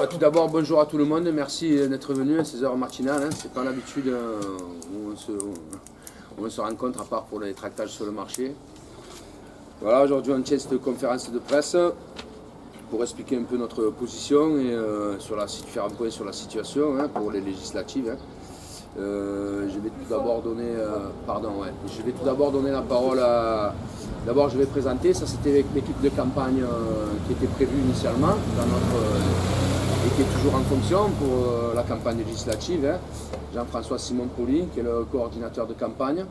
Tout d'abord, bonjour à tout le monde. Merci d'être venu à ces heures matinales. C'est pas l'habitude où on se rencontre, à part pour les tractages sur le marché. Voilà, aujourd'hui on tient cette conférence de presse pour expliquer un peu notre position et faire un point sur la situation pour les législatives. Je vais tout d'abord donner, la parole à... D'abord, je vais présenter, ça c'était avec l'équipe de campagne qui était prévue initialement et qui est toujours en fonction pour la campagne législative. Jean-François Simon-Poli, qui est le coordinateur de campagne.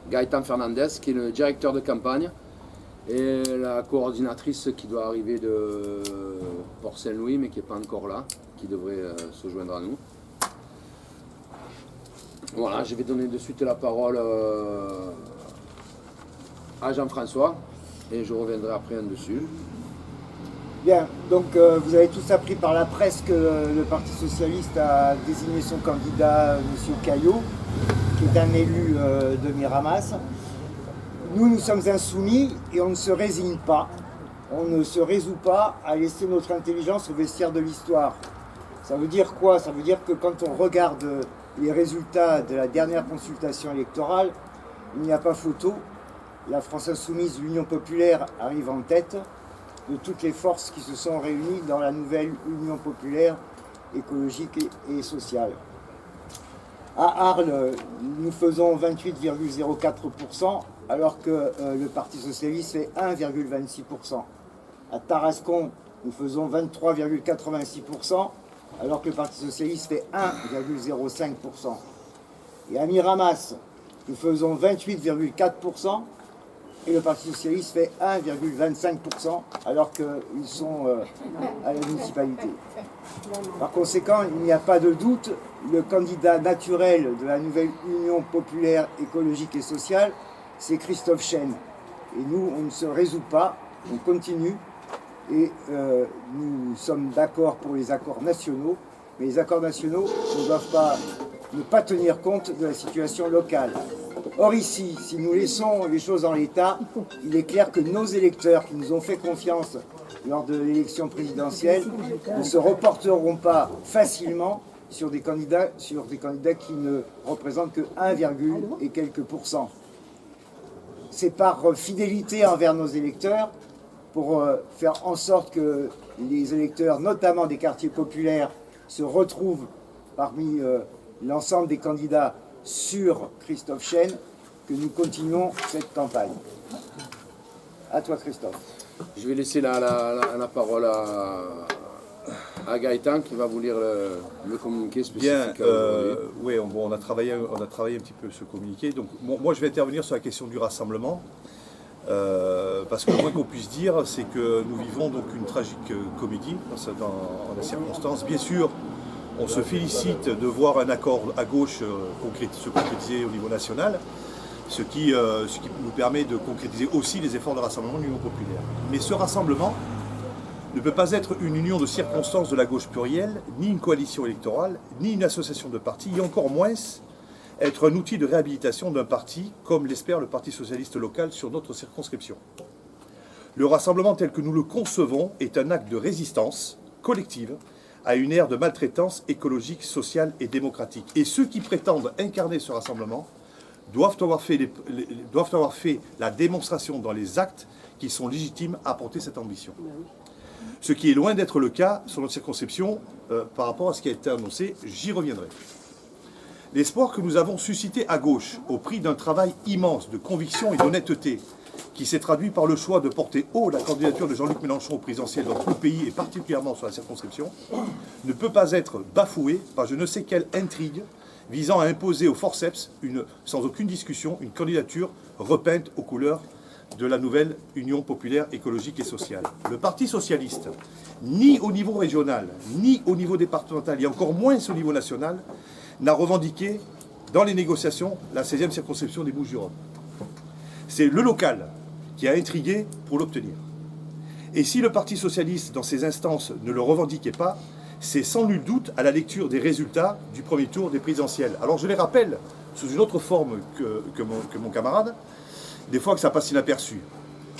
Gaëtan Fernandez, qui est le directeur de campagne. Et la coordinatrice qui doit arriver de Port-Saint-Louis, mais qui n'est pas encore là, qui devrait se joindre à nous. Voilà, je vais donner de suite la parole à Jean-François et je reviendrai après en dessus. Bien, donc vous avez tous appris par la presse que le Parti Socialiste a désigné son candidat, M. Caillot, qui est un élu de Miramas. Nous sommes insoumis et on ne se résigne pas. On ne se résout pas à laisser notre intelligence au vestiaire de l'histoire. Ça veut dire quoi? Ça veut dire que quand on regarde les résultats de la dernière consultation électorale, il n'y a pas photo. La France Insoumise, l'Union Populaire arrive en tête de toutes les forces qui se sont réunies dans la nouvelle Union Populaire écologique et sociale. À Arles, nous faisons 28,04%, alors que le Parti Socialiste fait 1,26%. À Tarascon, nous faisons 23,86%, alors que le Parti Socialiste fait 1,05%. Et à Miramas, nous faisons 28,4%, et le Parti Socialiste fait 1,25%, alors qu'ils sont à la municipalité. Par conséquent, il n'y a pas de doute, le candidat naturel de la nouvelle Union Populaire Écologique et Sociale, c'est Christophe Cheyne. Et nous, on ne se résout pas, on continue, et nous sommes d'accord pour les accords nationaux, mais les accords nationaux ne doivent ne pas tenir compte de la situation locale. Or ici, si nous laissons les choses en l'état, il est clair que nos électeurs qui nous ont fait confiance lors de l'élection présidentielle ne se reporteront pas facilement sur des candidats qui ne représentent que 1, et quelques %. C'est par fidélité envers nos électeurs, pour faire en sorte que les électeurs, notamment des quartiers populaires, se retrouvent parmi l'ensemble des candidats sur Christophe Cheyne, que nous continuons cette campagne. À toi, Christophe. Je vais laisser la parole à Gaëtan qui va vous lire le communiqué spécifique. Bien, oui, on a travaillé un petit peu ce communiqué. Donc, moi, je vais intervenir sur la question du rassemblement. Parce que le moins qu'on puisse dire, c'est que nous vivons donc une tragique comédie dans la circonstance. Bien sûr, on se félicite de voir un accord à gauche se concrétiser au niveau national, ce qui nous permet de concrétiser aussi les efforts de rassemblement de l'Union populaire. Mais ce rassemblement ne peut pas être une union de circonstances de la gauche plurielle, ni une coalition électorale, ni une association de partis, et encore moins être un outil de réhabilitation d'un parti, comme l'espère le Parti socialiste local sur notre circonscription. Le rassemblement tel que nous le concevons est un acte de résistance collective à une ère de maltraitance écologique, sociale et démocratique. Et ceux qui prétendent incarner ce rassemblement doivent avoir fait la démonstration dans les actes qu'ils sont légitimes à porter cette ambition. Ce qui est loin d'être le cas sur notre circonscription par rapport à ce qui a été annoncé, j'y reviendrai. L'espoir que nous avons suscité à gauche, au prix d'un travail immense de conviction et d'honnêteté, qui s'est traduit par le choix de porter haut la candidature de Jean-Luc Mélenchon au présidentiel dans tout le pays et particulièrement sur la circonscription, ne peut pas être bafoué par je ne sais quelle intrigue visant à imposer au forceps, sans aucune discussion, une candidature repeinte aux couleurs de la nouvelle Union populaire écologique et sociale. Le Parti socialiste, ni au niveau régional, ni au niveau départemental, et encore moins au niveau national, n'a revendiqué dans les négociations la 16e circonscription des Bouches-du-Rhône. C'est le local qui a intrigué pour l'obtenir. Et si le Parti socialiste, dans ses instances, ne le revendiquait pas, c'est sans nul doute à la lecture des résultats du premier tour des présidentielles. Alors je les rappelle sous une autre forme que mon camarade, des fois que ça passe inaperçu.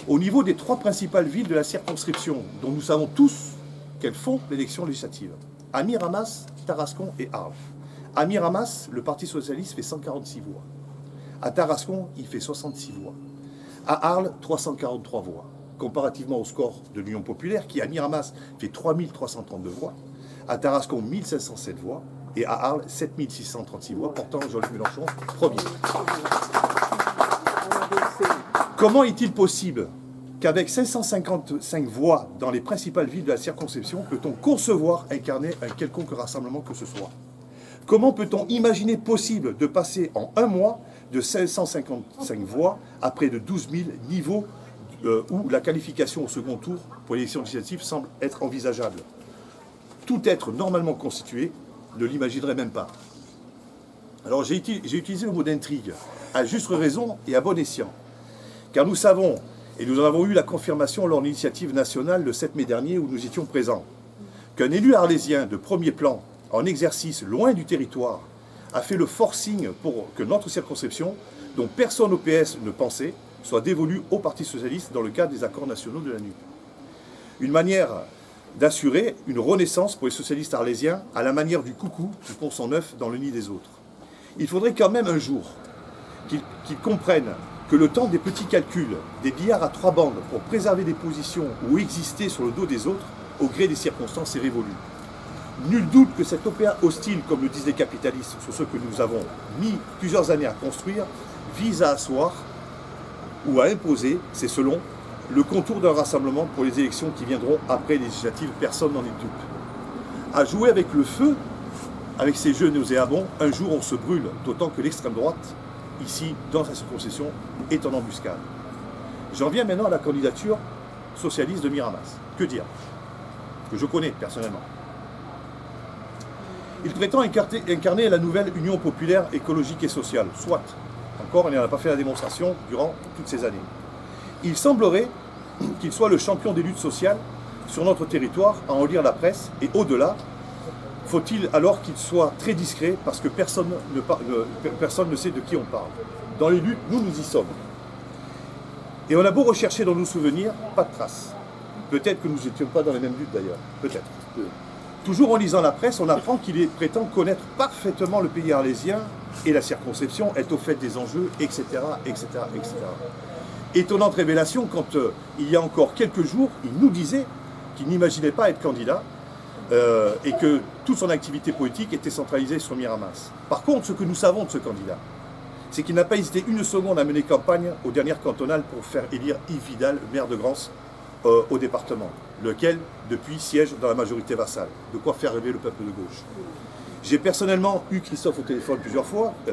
Au niveau des 3 principales villes de la circonscription, dont nous savons tous qu'elles font l'élection législative. À Miramas, Tarascon et Arles. À Miramas, le Parti socialiste fait 146 voix. À Tarascon, il fait 66 voix. À Arles, 343 voix. Comparativement au score de l'Union populaire, qui à Miramas fait 3332 voix. À Tarascon, 1507 voix. Et à Arles, 7636 voix, portant Jean-Luc Mélenchon premier. Comment est-il possible qu'avec 555 voix dans les principales villes de la circonscription, peut-on concevoir incarner un quelconque rassemblement que ce soit? Comment peut-on imaginer possible de passer en un mois de 555 voix à près de 12 000 niveaux où la qualification au second tour pour l'élection législative semble être envisageable? Tout être normalement constitué ne l'imaginerait même pas. Alors j'ai utilisé le mot d'intrigue, à juste raison et à bon escient. Car nous savons, et nous en avons eu la confirmation lors de l'initiative nationale le 7 mai dernier où nous étions présents, qu'un élu arlésien de premier plan, en exercice loin du territoire, a fait le forcing pour que notre circonscription, dont personne au PS ne pensait, soit dévolue au Parti socialiste dans le cadre des accords nationaux de la NUP. Une manière d'assurer une renaissance pour les socialistes arlésiens à la manière du coucou qui pond son œuf dans le nid des autres. Il faudrait quand même un jour qu'ils comprennent que le temps des petits calculs, des billards à 3 bandes pour préserver des positions ou exister sur le dos des autres, au gré des circonstances, est révolu. Nul doute que cette OPA hostile, comme le disent les capitalistes, sur ce que nous avons mis plusieurs années à construire, vise à asseoir ou à imposer, c'est selon, le contour d'un rassemblement pour les élections qui viendront après les législatives. Personne n'en est dupe. À jouer avec le feu, avec ces jeux nauséabonds, un jour on se brûle, d'autant que l'extrême droite, ici, dans sa circonscription, est en embuscade. J'en viens maintenant à la candidature socialiste de Miramas. Que dire? Que je connais personnellement. Il prétend incarner la nouvelle Union populaire écologique et sociale. Soit. Encore, il n'en a pas fait la démonstration durant toutes ces années. Il semblerait qu'il soit le champion des luttes sociales sur notre territoire, à en lire la presse, et au-delà, faut-il alors qu'il soit très discret parce que personne ne sait de qui on parle. Dans les luttes, nous y sommes. Et on a beau rechercher dans nos souvenirs, pas de traces. Peut-être que nous n'étions pas dans les mêmes luttes d'ailleurs. Peut-être. Toujours en lisant la presse, on apprend qu'il prétend connaître parfaitement le pays arlésien et la circonscription, être au fait des enjeux, etc., etc., etc. Étonnante révélation quand, il y a encore quelques jours, il nous disait qu'il n'imaginait pas être candidat et que toute son activité politique était centralisée sur Miramas. Par contre, ce que nous savons de ce candidat, c'est qu'il n'a pas hésité une seconde à mener campagne aux dernières cantonales pour faire élire Yves Vidal, maire de Grance, au département, lequel, depuis, siège dans la majorité vassale. De quoi faire rêver le peuple de gauche. J'ai personnellement eu Christophe au téléphone plusieurs fois, et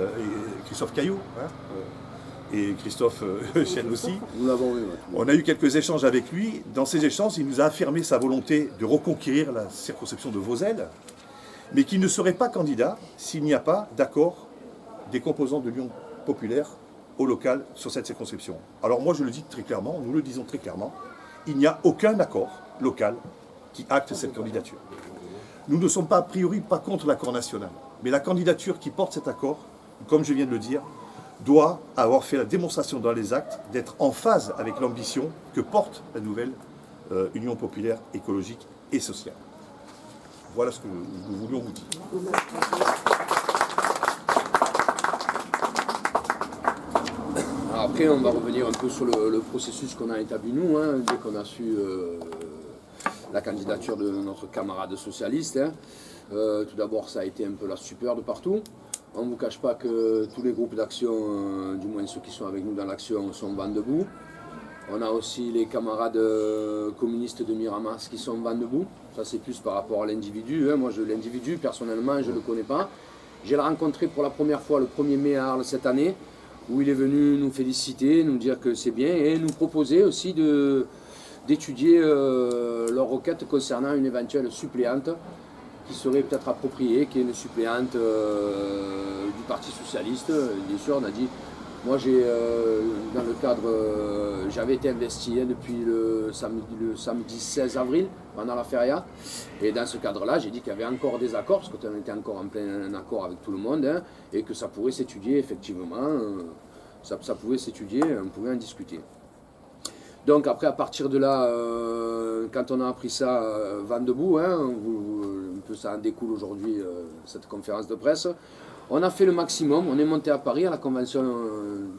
Christophe Caillot, hein, et Christophe Chêne aussi. Nous l'avons eu. On a eu quelques échanges avec lui. Dans ces échanges, il nous a affirmé sa volonté de reconquérir la circonscription de Vozelle, mais qu'il ne serait pas candidat s'il n'y a pas d'accord des composants de l'Union populaire au local sur cette circonscription. Alors moi je le dis très clairement, nous le disons très clairement, il n'y a aucun accord local qui acte cette candidature. Nous ne sommes pas a priori pas contre l'accord national, mais la candidature qui porte cet accord, comme je viens de le dire, doit avoir fait la démonstration dans les actes d'être en phase avec l'ambition que porte la nouvelle Union populaire écologique et sociale. Voilà ce que nous voulions vous dire. Alors après, on va revenir un peu sur le processus qu'on a établi nous, hein, dès qu'on a su la candidature de notre camarade socialiste. Hein. Tout d'abord, ça a été un peu la stupeur de partout. On ne vous cache pas que tous les groupes d'action, du moins ceux qui sont avec nous dans l'action, sont vent debout. On a aussi les camarades communistes de Miramas qui sont vent debout. Ça, c'est plus par rapport à l'individu. Hein. Moi, l'individu, personnellement, je ne le connais pas. J'ai rencontré pour la première fois le 1er mai à Arles cette année, où il est venu nous féliciter, nous dire que c'est bien, et nous proposer aussi d'étudier leur requête concernant une éventuelle suppléante qui serait peut-être appropriée, qui est une suppléante du Parti Socialiste. Bien sûr, on a dit, moi dans le cadre, j'avais été investi depuis le samedi 16 avril, pendant la feria, et dans ce cadre-là, j'ai dit qu'il y avait encore des accords, parce qu'on était encore en plein accord avec tout le monde, hein, et que ça pourrait s'étudier effectivement, ça pouvait s'étudier, on pouvait en discuter. Donc après, à partir de là, quand on a appris ça, vent debout, hein, un peu ça en découle aujourd'hui, cette conférence de presse, on a fait le maximum, on est monté à Paris à la convention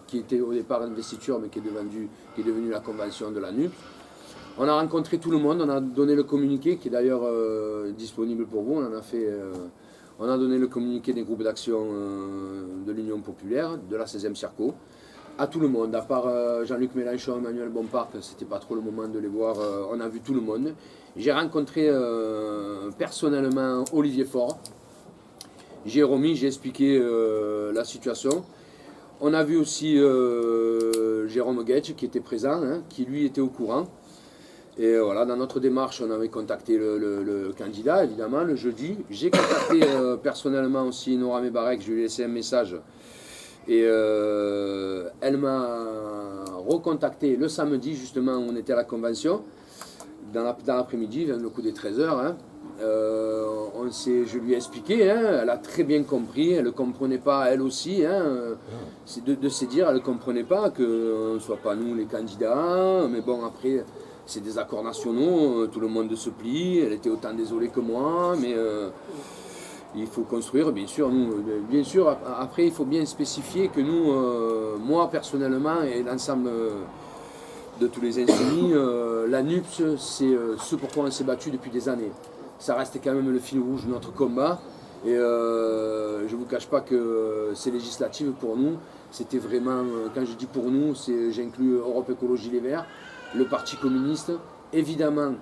qui était au départ investiture, mais qui est devenue la convention de la NUP. On a rencontré tout le monde, on a donné le communiqué, qui est d'ailleurs disponible pour vous, on a donné le communiqué des groupes d'action de l'Union populaire, de la 16e Circo, à tout le monde, à part Jean-Luc Mélenchon, Emmanuel Bompard, c'était pas trop le moment de les voir, on a vu tout le monde. J'ai rencontré personnellement Olivier Faure, j'ai remis, j'ai expliqué la situation. On a vu aussi Jérôme Guedj qui était présent, hein, qui lui était au courant. Et voilà, dans notre démarche, on avait contacté le candidat, évidemment, le jeudi. J'ai contacté personnellement aussi Nora Mebarek, je lui ai laissé un message. Et elle m'a recontacté le samedi, justement, où on était à la convention, dans l'après-midi, vers le coup des 13h. Hein. Je lui ai expliqué, hein, elle a très bien compris, elle ne comprenait pas, elle aussi, hein, de se dire, elle ne comprenait pas qu'on ne soit pas nous les candidats, mais bon, après, c'est des accords nationaux, tout le monde se plie, elle était autant désolée que moi, mais il faut construire, bien sûr, bien sûr, après, il faut bien spécifier que nous, moi personnellement, et l'ensemble de tous les insoumis, la NUPS, c'est ce pourquoi on s'est battu depuis des années. Ça reste quand même le fil rouge de notre combat. Et je ne vous cache pas que ces législatives, pour nous, c'était vraiment, quand je dis pour nous, j'inclus Europe Écologie Les Verts, le Parti communiste, évidemment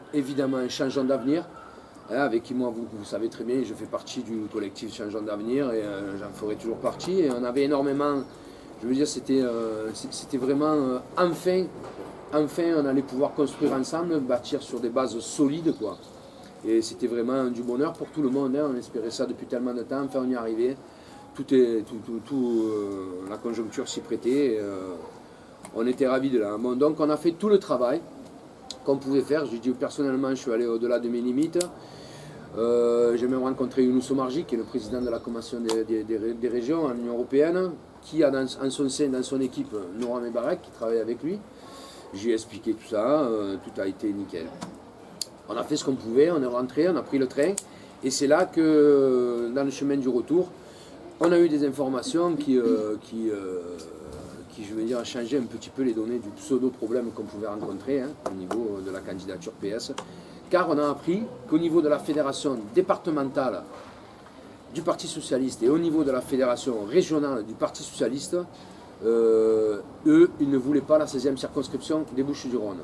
Changeons d'avenir, hein, avec qui moi, vous savez très bien, je fais partie du collectif Changeons d'avenir et j'en ferai toujours partie. Et on avait énormément, je veux dire, c'était vraiment, enfin, on allait pouvoir construire ensemble, bâtir sur des bases solides, quoi. Et c'était vraiment du bonheur pour tout le monde, hein. On espérait ça depuis tellement de temps, enfin on y est arrivé. La conjoncture s'y prêtait, on était ravis de là. Bon, donc on a fait tout le travail qu'on pouvait faire. Je dis personnellement, je suis allé au-delà de mes limites. J'ai même rencontré Younous Omarjee, qui est le président de la Commission des régions en Union européenne, qui a en son sein, dans son équipe, Nora Mebarek, qui travaille avec lui. J'ai expliqué tout ça, tout a été nickel. On a fait ce qu'on pouvait, on est rentré, on a pris le train, et c'est là que, dans le chemin du retour, on a eu des informations qui je veux dire, a changé un petit peu les données du pseudo-problème qu'on pouvait rencontrer, hein, au niveau de la candidature PS. Car on a appris qu'au niveau de la fédération départementale du Parti Socialiste et au niveau de la fédération régionale du Parti Socialiste, eux, ils ne voulaient pas la 16e circonscription des Bouches-du-Rhône.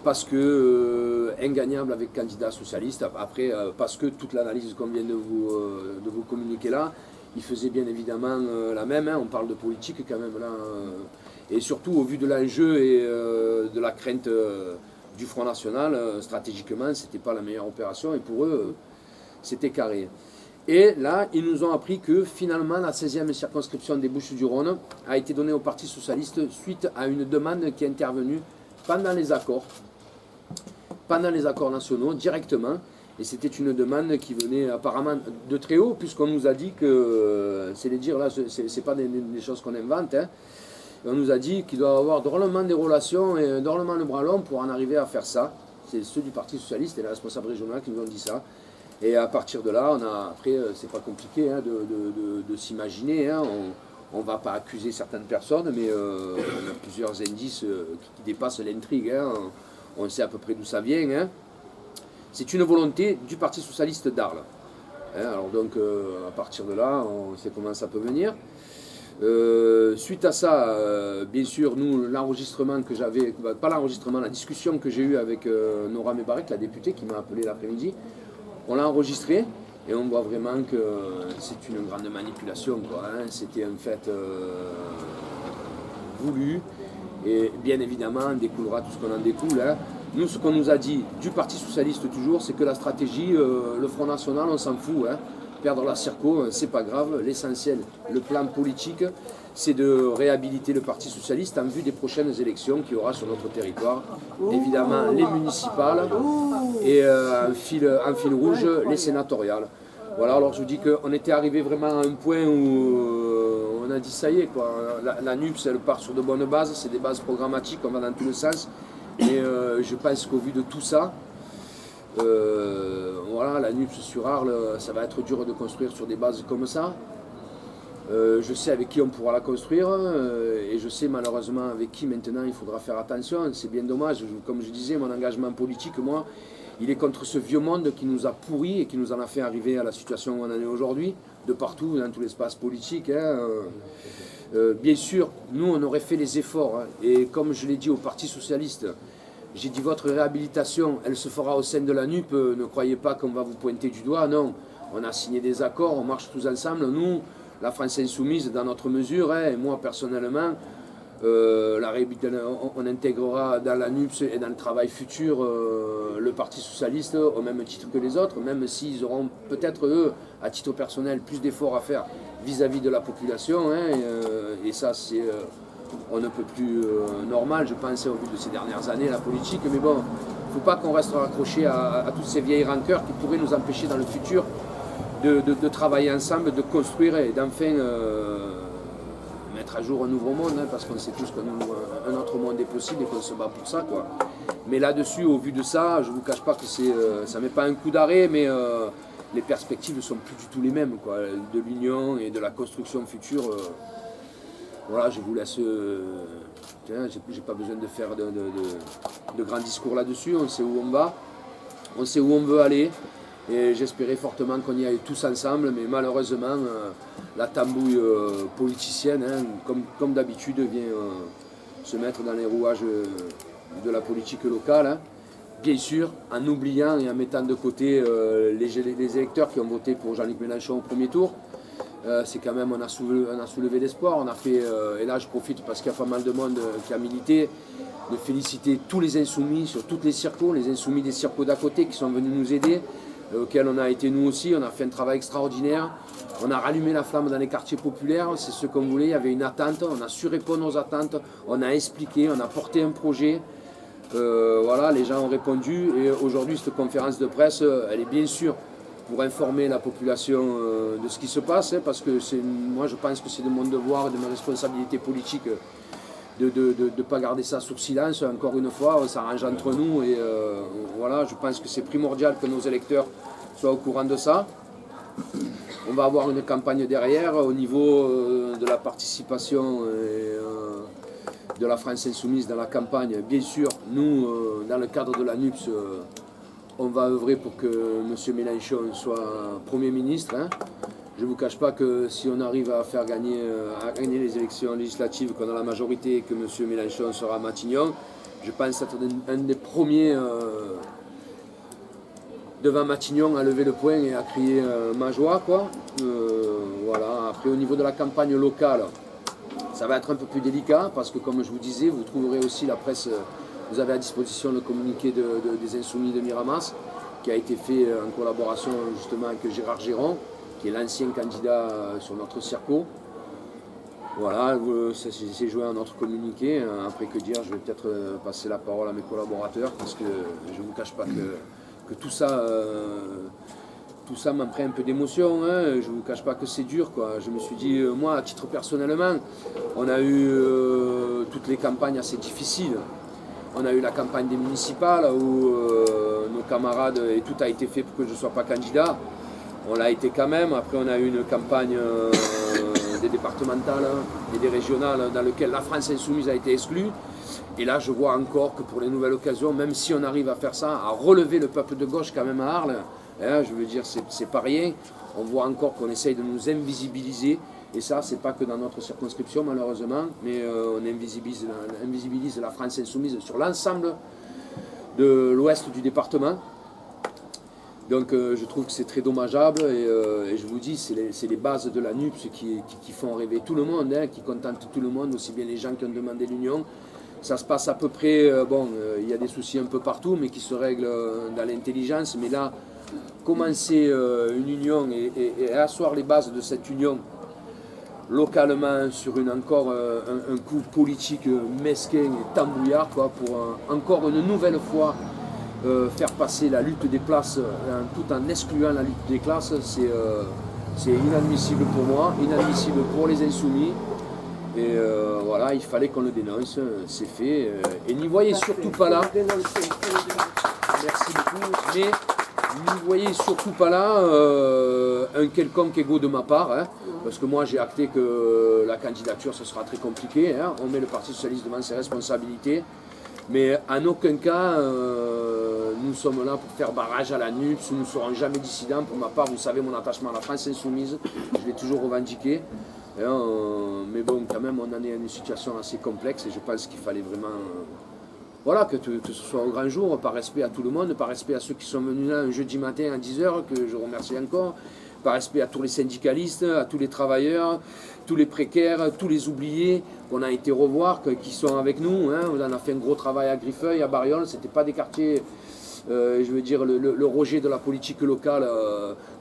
Parce que ingagnable avec candidat socialiste, après, parce que toute l'analyse qu'on vient de vous communiquer là, il faisait bien évidemment la même, hein, on parle de politique quand même là, et surtout au vu de l'enjeu et de la crainte du Front National, stratégiquement, c'était pas la meilleure opération, et pour eux, c'était carré. Et là, ils nous ont appris que finalement, la 16e circonscription des Bouches-du-Rhône a été donnée au Parti Socialiste suite à une demande qui est intervenue pendant les accords nationaux, directement. Et c'était une demande qui venait apparemment de très haut, puisqu'on nous a dit que, c'est les dire là, c'est pas des choses qu'on invente, hein. On nous a dit qu'il doit y avoir drôlement des relations et drôlement le bras long pour en arriver à faire ça. C'est ceux du Parti Socialiste et les responsables régionaux qui nous ont dit ça. Et à partir de là, après, c'est pas compliqué, hein, de s'imaginer, hein. On ne va pas accuser certaines personnes, mais on a plusieurs indices qui dépassent l'intrigue, hein. On sait à peu près d'où ça vient, hein. C'est une volonté du Parti Socialiste d'Arles. Hein, alors donc, à partir de là, on sait comment ça peut venir. Suite à ça, bien sûr, nous, l'enregistrement que j'avais, pas l'enregistrement, la discussion que j'ai eue avec Nora Mebarek, la députée qui m'a appelé l'après-midi, on l'a enregistré et on voit vraiment que c'est une grande manipulation, quoi, hein. C'était en fait voulu. Et bien évidemment, découlera tout ce qu'on en découle, hein. Nous, ce qu'on nous a dit du Parti Socialiste toujours, c'est que la stratégie, le Front National, on s'en fout, hein. Perdre la Circo, c'est pas grave. L'essentiel, le plan politique, c'est de réhabiliter le Parti Socialiste en vue des prochaines élections qu'il y aura sur notre territoire. Évidemment, les municipales et en fil rouge, les sénatoriales. Voilà, alors je vous dis qu'on était arrivé vraiment à un point où on a dit ça y est, quoi. La NUPS, elle part sur de bonnes bases, c'est des bases programmatiques, on va dans tous les sens. Mais je pense qu'au vu de tout ça, voilà, la NUPS sur Arles, ça va être dur de construire sur des bases comme ça. Je sais avec qui on pourra la construire et je sais malheureusement avec qui maintenant il faudra faire attention. C'est bien dommage, comme je disais, mon engagement politique, moi, il est contre ce vieux monde qui nous a pourris et qui nous en a fait arriver à la situation où on en est aujourd'hui, de partout, dans tout l'espace politique. Bien sûr, nous on aurait fait les efforts et comme je l'ai dit au Parti Socialiste, j'ai dit votre réhabilitation, elle se fera au sein de la NUP, ne croyez pas qu'on va vous pointer du doigt, non. On a signé des accords, on marche tous ensemble, nous, la France Insoumise, dans notre mesure, et moi personnellement, on intégrera dans la NUPS et dans le travail futur le Parti Socialiste au même titre que les autres, même s'ils auront peut-être eux, à titre personnel, plus d'efforts à faire vis-à-vis de la population, et ça c'est on ne peut plus normal, je pense, au vu de ces dernières années, la politique, mais bon, il ne faut pas qu'on reste accroché à toutes ces vieilles rancœurs qui pourraient nous empêcher dans le futur de travailler ensemble, de construire et d'enfin mettre à jour un nouveau monde, parce qu'on sait tous qu'un autre monde est possible et qu'on se bat pour ça, quoi. Mais là-dessus, au vu de ça, je ne vous cache pas que ça ne met pas un coup d'arrêt, mais les perspectives ne sont plus du tout les mêmes, quoi, de l'union et de la construction future. Voilà, je vous laisse. J'ai pas besoin de faire de grands discours là-dessus. On sait où on va, on sait où on veut aller. Et j'espérais fortement qu'on y aille tous ensemble, mais malheureusement, la tambouille politicienne, comme d'habitude, vient se mettre dans les rouages de la politique locale. Bien sûr, en oubliant et en mettant de côté les électeurs qui ont voté pour Jean-Luc Mélenchon au premier tour. C'est quand même, on a soulevé l'espoir, on a fait, et là je profite parce qu'il y a pas mal de monde qui a milité, de féliciter tous les insoumis sur toutes les circos, les insoumis des circos d'à côté qui sont venus nous aider, auxquels on a été nous aussi, on a fait un travail extraordinaire, on a rallumé la flamme dans les quartiers populaires, c'est ce qu'on voulait, il y avait une attente, on a su répondre aux attentes, on a expliqué, on a porté un projet, voilà, les gens ont répondu, et aujourd'hui cette conférence de presse, elle est bien sûr pour informer la population de ce qui se passe, parce que moi je pense que c'est de mon devoir et de ma responsabilité politique de ne pas garder ça sous silence. Encore une fois, on s'arrange entre nous et voilà, je pense que c'est primordial que nos électeurs soient au courant de ça. On va avoir une campagne derrière au niveau de la participation de la France Insoumise dans la campagne. Bien sûr, nous, dans le cadre de la NUPS, on va œuvrer pour que M. Mélenchon soit Premier ministre. Je ne vous cache pas que si on arrive à faire gagner les élections législatives, qu'on a la majorité et que M. Mélenchon sera à Matignon, je pense être un des premiers devant Matignon à lever le poing et à crier ma joie, quoi. Voilà. Après, au niveau de la campagne locale, ça va être un peu plus délicat parce que, comme je vous disais, vous trouverez aussi la presse. Vous avez à disposition le communiqué des Insoumis de Miramas, qui a été fait en collaboration justement avec Gérard Géron, qui est l'ancien candidat sur notre circo. Voilà, c'est joué à notre communiqué. Après, que dire, je vais peut-être passer la parole à mes collaborateurs, parce que je ne vous cache pas que tout ça m'emprunte un peu d'émotion. Je ne vous cache pas que c'est dur, quoi. Je me suis dit, moi, à titre personnellement, on a eu toutes les campagnes assez difficiles. On a eu la campagne des municipales où nos camarades, et tout a été fait pour que je ne sois pas candidat. On l'a été quand même. Après, on a eu une campagne des départementales et des régionales dans lesquelles la France Insoumise a été exclue. Et là, je vois encore que pour les nouvelles occasions, même si on arrive à faire ça, à relever le peuple de gauche quand même à Arles, je veux dire, c'est pas rien. On voit encore qu'on essaye de nous invisibiliser. Et ça, c'est pas que dans notre circonscription, malheureusement, mais on invisibilise la France Insoumise sur l'ensemble de l'ouest du département. Donc je trouve que c'est très dommageable et je vous dis, c'est les bases de la NUPS qui font rêver tout le monde, qui contentent tout le monde, aussi bien les gens qui ont demandé l'union. Ça se passe à peu près, il y a des soucis un peu partout, mais qui se règlent dans l'intelligence. Mais là, commencer une union et asseoir les bases de cette union localement sur encore un coup politique mesquin et tambouillard, quoi, pour encore une nouvelle fois faire passer la lutte des classes tout en excluant la lutte des classes, c'est inadmissible pour moi, inadmissible pour les insoumis. Et voilà, il fallait qu'on le dénonce, c'est fait. Et n'y voyez surtout pas là, merci beaucoup, mais n'y voyez surtout pas là un quelconque ego de ma part, hein, parce que moi j'ai acté que la candidature ce sera très compliqué, hein, on met le Parti Socialiste devant ses responsabilités, mais en aucun cas nous sommes là pour faire barrage à la NUPS, nous ne serons jamais dissidents. Pour ma part, vous savez mon attachement à la France insoumise, je l'ai toujours revendiqué. Mais bon, quand même, on en est à une situation assez complexe et je pense qu'il fallait vraiment voilà, que ce soit au grand jour, par respect à tout le monde, par respect à ceux qui sont venus là un jeudi matin à 10h, que je remercie encore, par respect à tous les syndicalistes, à tous les travailleurs, tous les précaires, tous les oubliés qu'on a été revoir, qui sont avec nous. Hein. On a fait un gros travail à Griffeuil, à Bariol, c'était pas des quartiers... je veux dire, le rejet de la politique locale,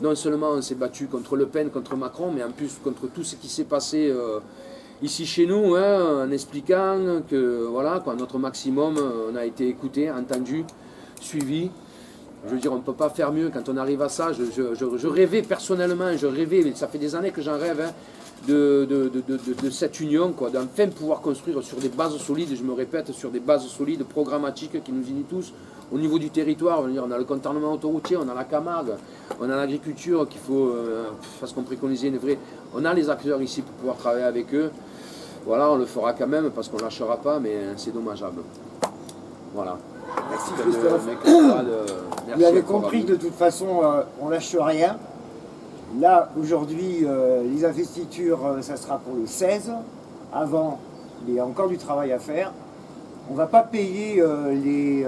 non seulement on s'est battu contre Le Pen, contre Macron, mais en plus contre tout ce qui s'est passé ici chez nous, hein, en expliquant que, voilà, quoi, notre maximum, on a été écouté, entendu, suivi. Je veux dire, on ne peut pas faire mieux quand on arrive à ça. Je rêvais personnellement, ça fait des années que j'en rêve, hein, de cette union, quoi, d'enfin pouvoir construire sur des bases solides, je me répète, sur des bases solides, programmatiques qui nous unissent tous. Au niveau du territoire, on a le contournement autoroutier, on a la Camargue, on a l'agriculture qu'il faut, parce qu'on préconisait une vraie... On a les acteurs ici pour pouvoir travailler avec eux. Voilà, on le fera quand même parce qu'on ne lâchera pas, mais c'est dommageable. Voilà. Merci Christophe. Vous l'avez compris, de toute façon, on ne lâche rien. Là, aujourd'hui, les investitures, ça sera pour le 16. Avant, il y a encore du travail à faire. On ne va pas payer les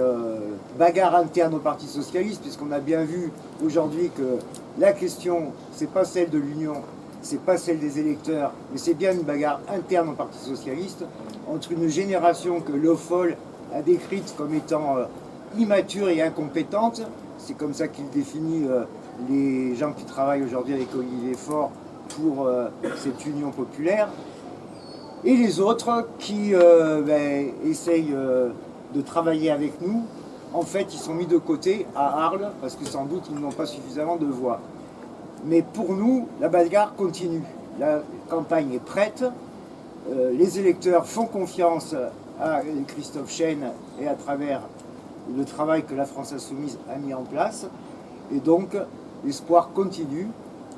bagarres internes au Parti Socialiste, puisqu'on a bien vu aujourd'hui que la question, ce n'est pas celle de l'Union, ce n'est pas celle des électeurs, mais c'est bien une bagarre interne au Parti Socialiste, entre une génération que Le Foll a décrite comme étant immature et incompétente. C'est comme ça qu'il définit les gens qui travaillent aujourd'hui avec Olivier Faure pour cette union populaire. Et les autres qui essayent de travailler avec nous, en fait, ils sont mis de côté à Arles, parce que sans doute, ils n'ont pas suffisamment de voix. Mais pour nous, la bagarre continue. La campagne est prête. Les électeurs font confiance à Christophe Cheyne et à travers le travail que la France Insoumise a mis en place. Et donc, l'espoir continue.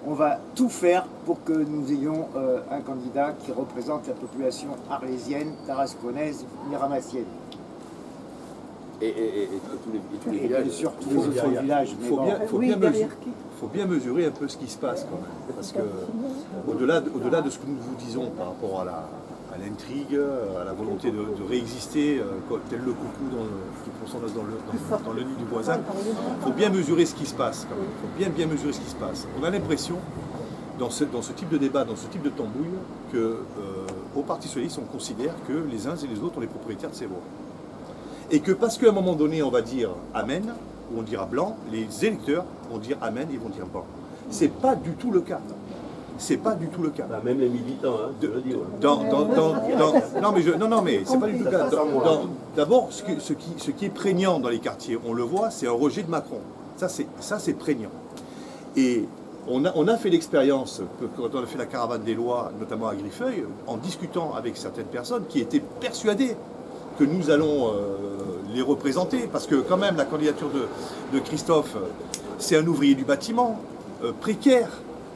On va tout faire pour que nous ayons un candidat qui représente la population arlésienne, tarasconnaise, miramassienne. Et tous les villages. Bien sûr, tous les autres villages. Il faut bien mesurer un peu ce qui se passe quand même. Parce que au-delà de ce que nous vous disons par rapport à l'intrigue, à la volonté de réexister, tel le coucou qui pourcentage dans le nid du voisin, il faut bien mesurer ce qui se passe quand même. Il faut bien mesurer ce qui se passe. On a l'impression, dans ce type de débat, dans ce type de tambouille, qu'au Parti Socialiste, on considère que les uns et les autres sont les propriétaires de ces voix. Et que parce qu'à un moment donné, on va dire Amen, ou on dira blanc, les électeurs vont dire Amen et vont dire blanc. C'est pas du tout le cas. C'est pas du tout le cas. Bah, même les militants, hein, je le dis. Non, mais c'est pas du tout le cas. D'abord, ce qui est prégnant dans les quartiers, on le voit, c'est un rejet de Macron. Ça, c'est prégnant. Et on a fait l'expérience, quand on a fait la caravane des lois, notamment à Griffeuil, en discutant avec certaines personnes qui étaient persuadées que nous allons les représenter, parce que quand même la candidature de Christophe, c'est un ouvrier du bâtiment, précaire,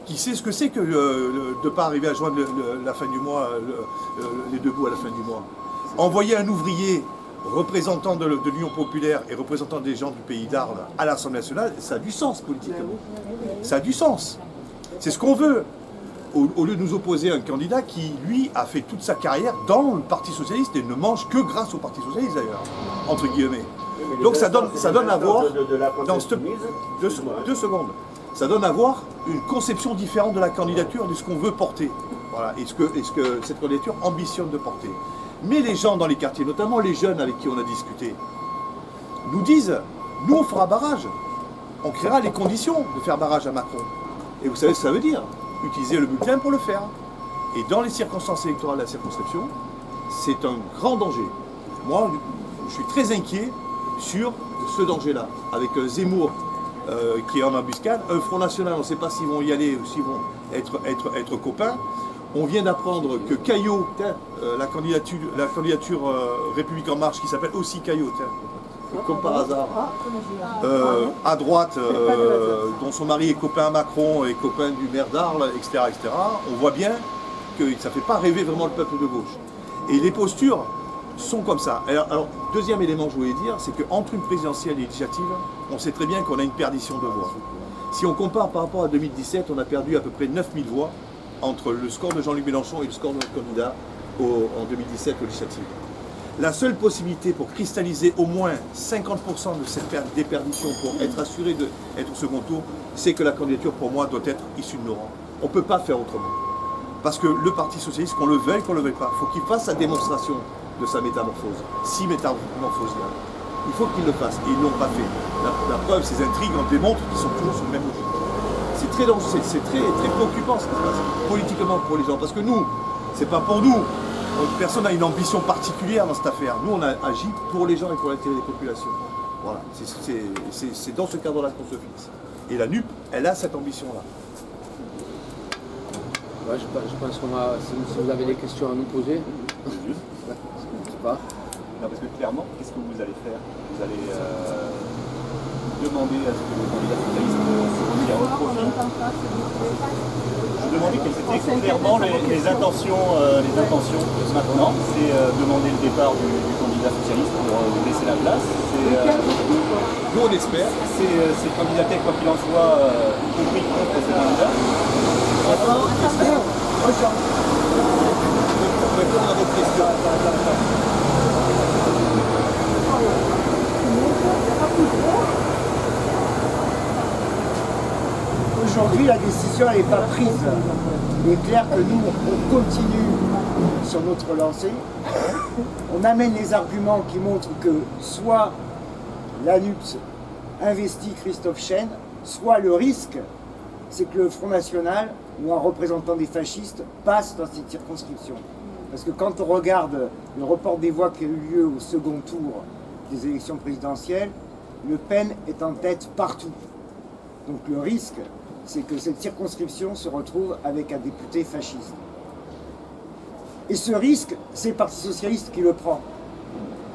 qui sait ce que c'est que de ne pas arriver à joindre la fin du mois, les deux bouts à la fin du mois. Envoyer un ouvrier représentant de l'Union populaire et représentant des gens du pays d'Arles à l'Assemblée nationale, ça a du sens politiquement. Ça a du sens. C'est ce qu'on veut. Au lieu de nous opposer à un candidat qui, lui, a fait toute sa carrière dans le Parti Socialiste et ne mange que grâce au Parti Socialiste d'ailleurs, entre guillemets. Donc ça donne à voir, dans cette, deux secondes, ça donne à voir une conception différente de la candidature, de ce qu'on veut porter. Voilà, et ce que cette candidature ambitionne de porter. Mais les gens dans les quartiers, notamment les jeunes avec qui on a discuté, nous disent, nous on fera barrage, on créera les conditions de faire barrage à Macron. Et vous savez ce que ça veut dire ? Utiliser le bulletin pour le faire. Et dans les circonstances électorales de la circonscription, c'est un grand danger. Moi, je suis très inquiet sur ce danger-là, avec Zemmour qui est en embuscade, un Front National, on ne sait pas s'ils vont y aller ou s'ils vont être copains. On vient d'apprendre que Caillot, la candidature République En Marche, qui s'appelle aussi Caillot, comme par hasard, à droite, dont son mari est copain à Macron et copain du maire d'Arles, etc., etc., on voit bien que ça ne fait pas rêver vraiment le peuple de gauche. Et les postures sont comme ça. Alors, deuxième élément que je voulais dire, c'est qu'entre une présidentielle et une législative, on sait très bien qu'on a une perdition de voix. Si on compare par rapport à 2017, on a perdu à peu près 9000 voix entre le score de Jean-Luc Mélenchon et le score de notre candidat en 2017 aux législatives. La seule possibilité pour cristalliser au moins 50% de cette déperdition pour être assuré d'être au second tour, c'est que la candidature pour moi doit être issue de nos rangs. On ne peut pas faire autrement. Parce que le Parti Socialiste, qu'on le veuille, qu'on ne le veuille pas, il faut qu'il fasse sa démonstration de sa métamorphose. Si métamorphose il y a. Il faut qu'ils le fassent. Et ils ne l'ont pas fait. La preuve, ces intrigues en démontrent qu'ils sont toujours sur le même logique. C'est très dangereux, c'est très, très préoccupant ce qui se passe politiquement pour les gens. Parce que nous, c'est pas pour nous. Personne n'a une ambition particulière dans cette affaire. Nous, on a agi pour les gens et pour l'intérêt des populations. Voilà. C'est dans ce cadre-là qu'on se fixe. Et la NUP, elle a cette ambition-là. Ouais, je pense qu'on va. Si vous avez des questions à nous poser, je sais pas. Non, parce que clairement, qu'est-ce que vous allez faire? Vous allez demander à ce que le candidat socialiste se retire au profit. Je demandais quelles étaient clairement les intentions maintenant. C'est demander le départ du candidat socialiste pour laisser la place. Nous, on espère. C'est candidater, quoi qu'il en soit, y compris contre ce candidat. Pour répondre à votre question. Aujourd'hui, la décision n'est pas prise. Il est clair que nous, on continue sur notre lancée. On amène les arguments qui montrent que soit la NUPS investit Christophe Chesne, soit le risque, c'est que le Front National ou un représentant des fascistes passe dans cette circonscription. Parce que quand on regarde le report des voix qui a eu lieu au second tour des élections présidentielles, Le Pen est en tête partout. Donc le risque, c'est que cette circonscription se retrouve avec un député fasciste. Et ce risque, c'est le Parti Socialiste qui le prend.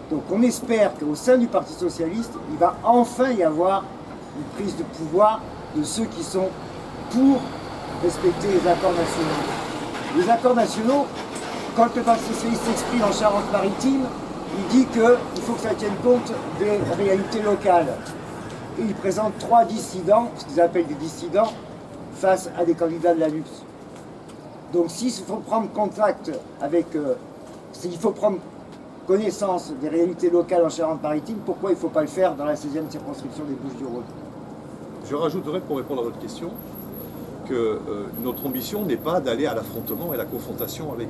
Donc on espère qu'au sein du Parti Socialiste, il va enfin y avoir une prise de pouvoir de ceux qui sont pour respecter les accords nationaux. Les accords nationaux, quand le Parti Socialiste s'exprime en Charente-Maritime, il dit qu'il faut que ça tienne compte des réalités locales. Et il présente 3 dissidents, ce qu'ils appellent des dissidents, face à des candidats de la NUPS. Donc s'il faut prendre contact avec, s'il faut prendre connaissance des réalités locales en Charente-Maritime, pourquoi il ne faut pas le faire dans la 16e circonscription des Bouches-du-Rhône? Je rajouterais, pour répondre à votre question, que notre ambition n'est pas d'aller à l'affrontement et à la confrontation avec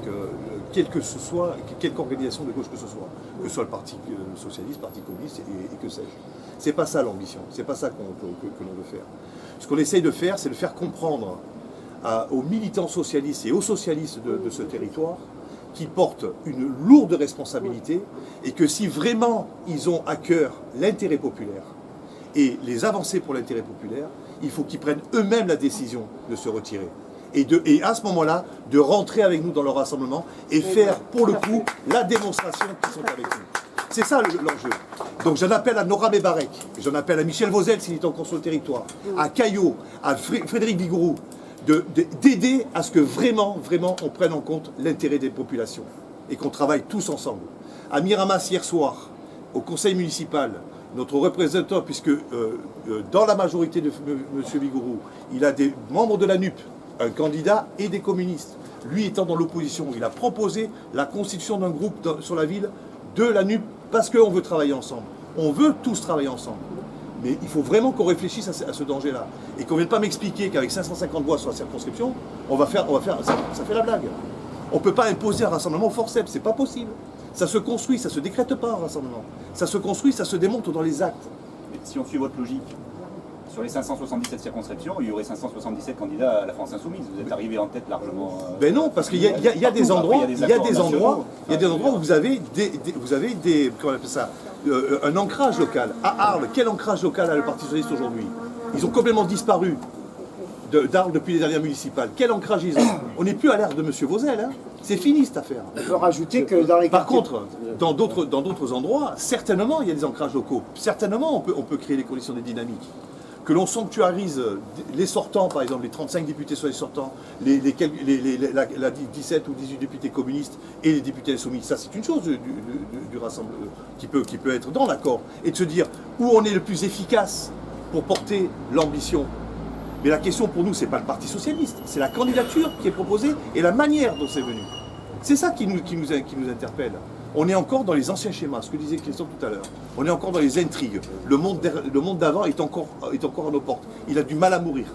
quelque organisation de gauche que ce soit le Parti Socialiste, le Parti Communiste et que sais-je. C'est pas ça l'ambition, c'est pas ça que l'on veut faire. Ce qu'on essaye de faire, c'est de faire comprendre aux militants socialistes et aux socialistes de ce territoire qu'ils portent une lourde responsabilité et que si vraiment ils ont à cœur l'intérêt populaire et les avancées pour l'intérêt populaire, il faut qu'ils prennent eux-mêmes la décision de se retirer. Et à ce moment-là, de rentrer avec nous dans le rassemblement et faire, pour le coup, la démonstration qu'ils sont avec nous. C'est ça l'enjeu. Donc j'en appelle à Nora Mebarek, j'en appelle à Michel Vauzel s'il est encore sur le territoire, à Caillot, à Frédéric Vigouroux, d'aider à ce que vraiment on prenne en compte l'intérêt des populations et qu'on travaille tous ensemble. À Miramas hier soir, au conseil municipal, notre représentant, puisque dans la majorité de M. Vigouroux, il a des membres de la NUP, un candidat et des communistes. Lui étant dans l'opposition, il a proposé la constitution d'un groupe sur la ville de la NUP parce qu'on veut travailler ensemble. On veut tous travailler ensemble. Mais il faut vraiment qu'on réfléchisse à ce danger-là. Et qu'on ne vienne pas m'expliquer qu'avec 550 voix sur la circonscription, ça fait la blague. On ne peut pas imposer un rassemblement au forceps, c'est pas possible. Ça se construit, ça ne se décrète pas un rassemblement. Ça se construit, ça se démontre dans les actes. Mais si on suit votre logique, sur les 577 circonscriptions, il y aurait 577 candidats à la France Insoumise. Vous êtes arrivé en tête largement. Ben non, parce qu'il y a des endroits, où vous avez comment on appelle ça, un ancrage local. À Arles, quel ancrage local a le Parti Socialiste aujourd'hui? Ils ont complètement disparu d'Arles depuis les dernières municipales. Quel ancrage ils ont? On n'est plus à l'ère de M. Vauzel, hein. C'est fini cette affaire. On peut rajouter que dans les Par quartiers... contre, dans d'autres endroits, certainement il y a des ancrages locaux. Certainement on peut créer les conditions des dynamiques. Que l'on sanctuarise les sortants, par exemple, les 35 députés sur les sortants, la 17 ou 18 députés communistes et les députés insoumis, ça c'est une chose du rassemblement qui peut être dans l'accord. Et de se dire où on est le plus efficace pour porter l'ambition. Mais la question pour nous, c'est pas le Parti Socialiste, c'est la candidature qui est proposée et la manière dont c'est venu. C'est ça qui nous interpelle. On est encore dans les anciens schémas, ce que disait Christophe tout à l'heure. On est encore dans les intrigues. Le monde d'avant est encore à nos portes. Il a du mal à mourir.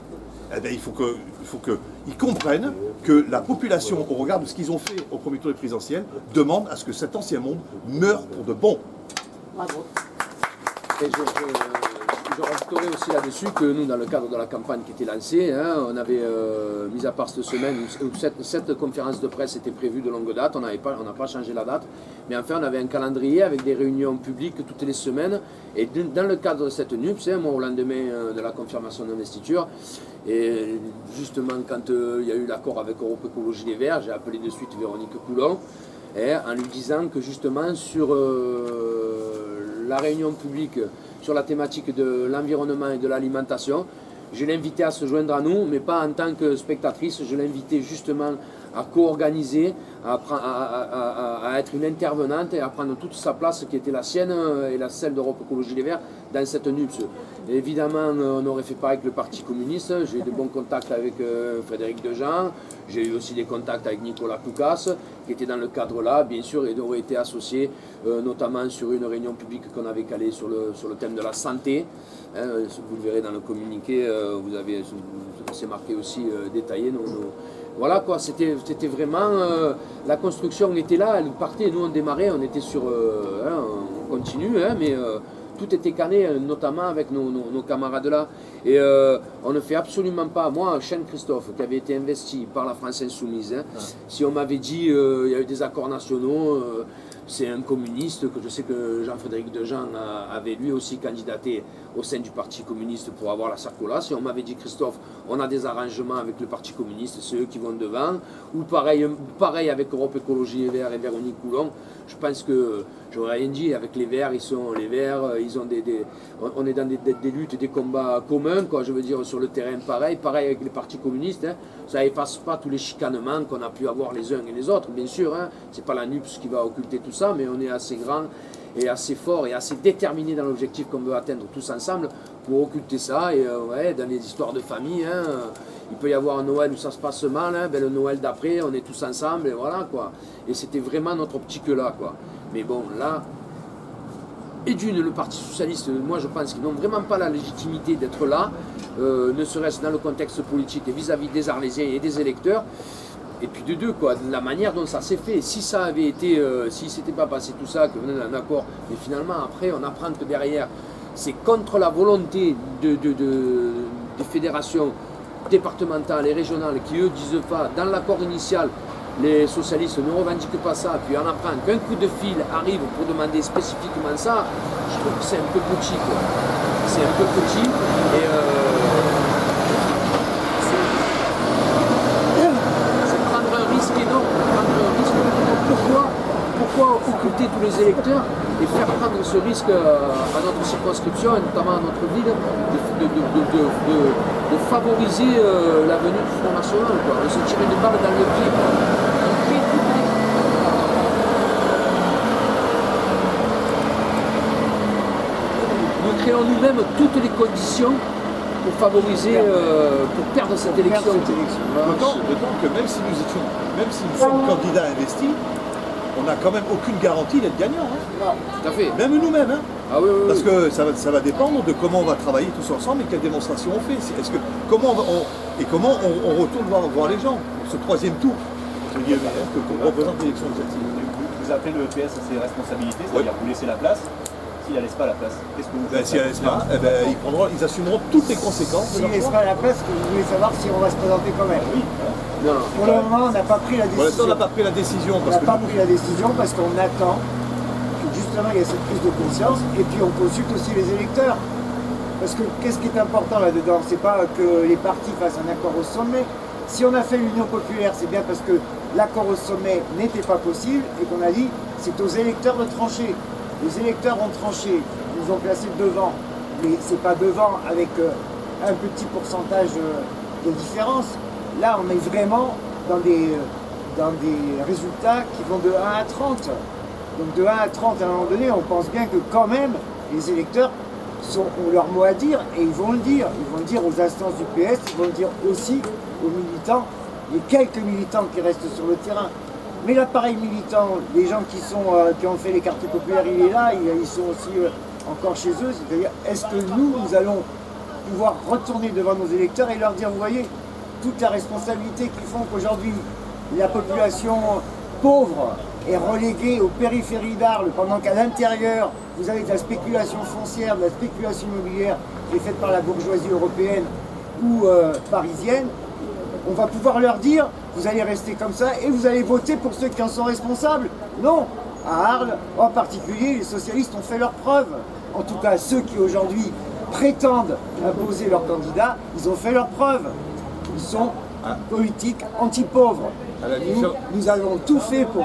Eh bien, il faut qu'ils comprennent que la population, au regard de ce qu'ils ont fait au premier tour des présidentielles, demande à ce que cet ancien monde meure pour de bon. Bravo. Et je rajouterai aussi là-dessus que nous, dans le cadre de la campagne qui était lancée, hein, on avait, mis à part cette semaine, où cette conférence de presse était prévue de longue date, on n'a pas changé la date, mais enfin on avait un calendrier avec des réunions publiques toutes les semaines, et dans le cadre de cette NUPS, hein, moi au lendemain de la confirmation d'investiture, et justement quand il y a eu l'accord avec Europe Écologie Les Verts, j'ai appelé de suite Véronique Coulon, en lui disant que justement sur la réunion publique sur la thématique de l'environnement et de l'alimentation, je l'invitais à se joindre à nous, mais pas en tant que spectatrice, je l'invitais justement à co-organiser, à être une intervenante et à prendre toute sa place qui était la sienne et la celle d'Europe Écologie Les Verts dans cette NUPS. Et évidemment, on aurait fait pareil avec le Parti communiste, j'ai eu de bons contacts avec Frédéric Dejean, j'ai eu aussi des contacts avec Nicolas Poucas, qui était dans le cadre là, bien sûr, et aurait été associé notamment sur une réunion publique qu'on avait calée sur le thème de la santé. Hein, vous le verrez dans le communiqué, c'est marqué aussi détaillé. Voilà quoi, c'était vraiment, la construction était là, elle partait, nous on démarrait, on était sur, on continue, hein, mais tout était cané, notamment avec nos camarades là. Et on ne fait absolument pas, moi, Chêne Christophe, qui avait été investi par la France Insoumise, hein, si on m'avait dit il y a eu des accords nationaux, c'est un communiste, que je sais que Jean-Frédéric Dejean avait lui aussi candidaté au sein du Parti communiste pour avoir la Sarcola. Si on m'avait dit Christophe, on a des arrangements avec le Parti communiste, c'est eux qui vont devant, ou pareil avec Europe Écologie Les Verts et Véronique Coulon, je pense que j'aurais rien dit, avec les Verts, ils ont on est dans des luttes, des combats communs, quoi, je veux dire, sur le terrain pareil avec les partis communistes, hein, ça efface pas tous les chicanements qu'on a pu avoir les uns et les autres, bien sûr, hein, c'est pas la NUPS qui va occulter tout ça, mais on est assez grand et assez fort et assez déterminé dans l'objectif qu'on veut atteindre tous ensemble pour occulter ça. Et dans les histoires de famille, hein, il peut y avoir un Noël où ça se passe mal, hein, le Noël d'après, on est tous ensemble, et voilà quoi. Et c'était vraiment notre optique là, quoi. Mais bon, là, et le Parti Socialiste, moi je pense qu'ils n'ont vraiment pas la légitimité d'être là, ne serait-ce dans le contexte politique et vis-à-vis des Arlésiens et des électeurs. Et puis de deux, quoi, la manière dont ça s'est fait. Si ça avait été, si s'était pas passé tout ça, que venait d'un accord, mais finalement après on apprend que derrière c'est contre la volonté des fédérations départementales et régionales qui eux disent pas, dans l'accord initial, les socialistes ne revendiquent pas ça, puis on apprend qu'un coup de fil arrive pour demander spécifiquement ça, je trouve que c'est un peu petit, quoi. C'est un peu petit et Pourquoi occulter tous les électeurs et faire prendre ce risque à notre circonscription et notamment à notre ville de favoriser la venue du Front National, quoi. De se tirer une balle dans le pied, quoi. Nous créons nous-mêmes toutes les conditions pour favoriser, pour perdre cette élection. D'autant que même si nous sommes candidats investis, on n'a quand même aucune garantie d'être gagnant. Hein. Non. Tout à fait. Même nous-mêmes. Hein. Ah, oui, parce que ça va dépendre de comment on va travailler tous ensemble et quelle démonstration on fait. Comment on retourne voir les gens pour ce troisième tour qu'on représente l'élection législative. Vous appelez le PS à ses responsabilités, c'est-à-dire vous laissez la place. S'il ne laisse pas la place, qu'est-ce que vous faites? S'il ne laisse pas, ils assumeront toutes les conséquences. S'il ne laisse pas la place, vous voulez savoir si on va se présenter quand même. Oui. Non. Pour le moment, on n'a pas pris la décision. Pour l'instant, on n'a pas pris la décision. On n'a pas pris la décision parce qu'on attend que justement il y ait cette prise de conscience et puis on consulte aussi les électeurs. Parce que qu'est-ce qui est important là-dedans? C'est pas que les partis fassent un accord au sommet. Si on a fait l'Union populaire, c'est bien parce que l'accord au sommet n'était pas possible et qu'on a dit c'est aux électeurs de trancher. Les électeurs ont tranché, ils nous ont placés devant, mais c'est pas devant avec un petit pourcentage de différence. Là, on est vraiment dans des résultats qui vont de 1 à 30. Donc de 1 à 30, à un moment donné, on pense bien que quand même, les électeurs ont leur mot à dire et ils vont le dire. Ils vont le dire aux instances du PS, ils vont le dire aussi aux militants, les quelques militants qui restent sur le terrain. Mais l'appareil militant, les gens qui ont fait les quartiers populaires, il est là, ils sont aussi encore chez eux. C'est-à-dire, est-ce que nous allons pouvoir retourner devant nos électeurs et leur dire, vous voyez, toute la responsabilité qui font qu'aujourd'hui, la population pauvre est reléguée aux périphéries d'Arles, pendant qu'à l'intérieur, vous avez de la spéculation foncière, de la spéculation immobilière qui est faite par la bourgeoisie européenne ou parisienne. On va pouvoir leur dire, vous allez rester comme ça et vous allez voter pour ceux qui en sont responsables. Non, à Arles, en particulier, les socialistes ont fait leurs preuves. En tout cas, ceux qui aujourd'hui prétendent imposer leurs candidats, ils ont fait leurs preuves. Ils sont politiques anti-pauvres. Nous avons tout fait pour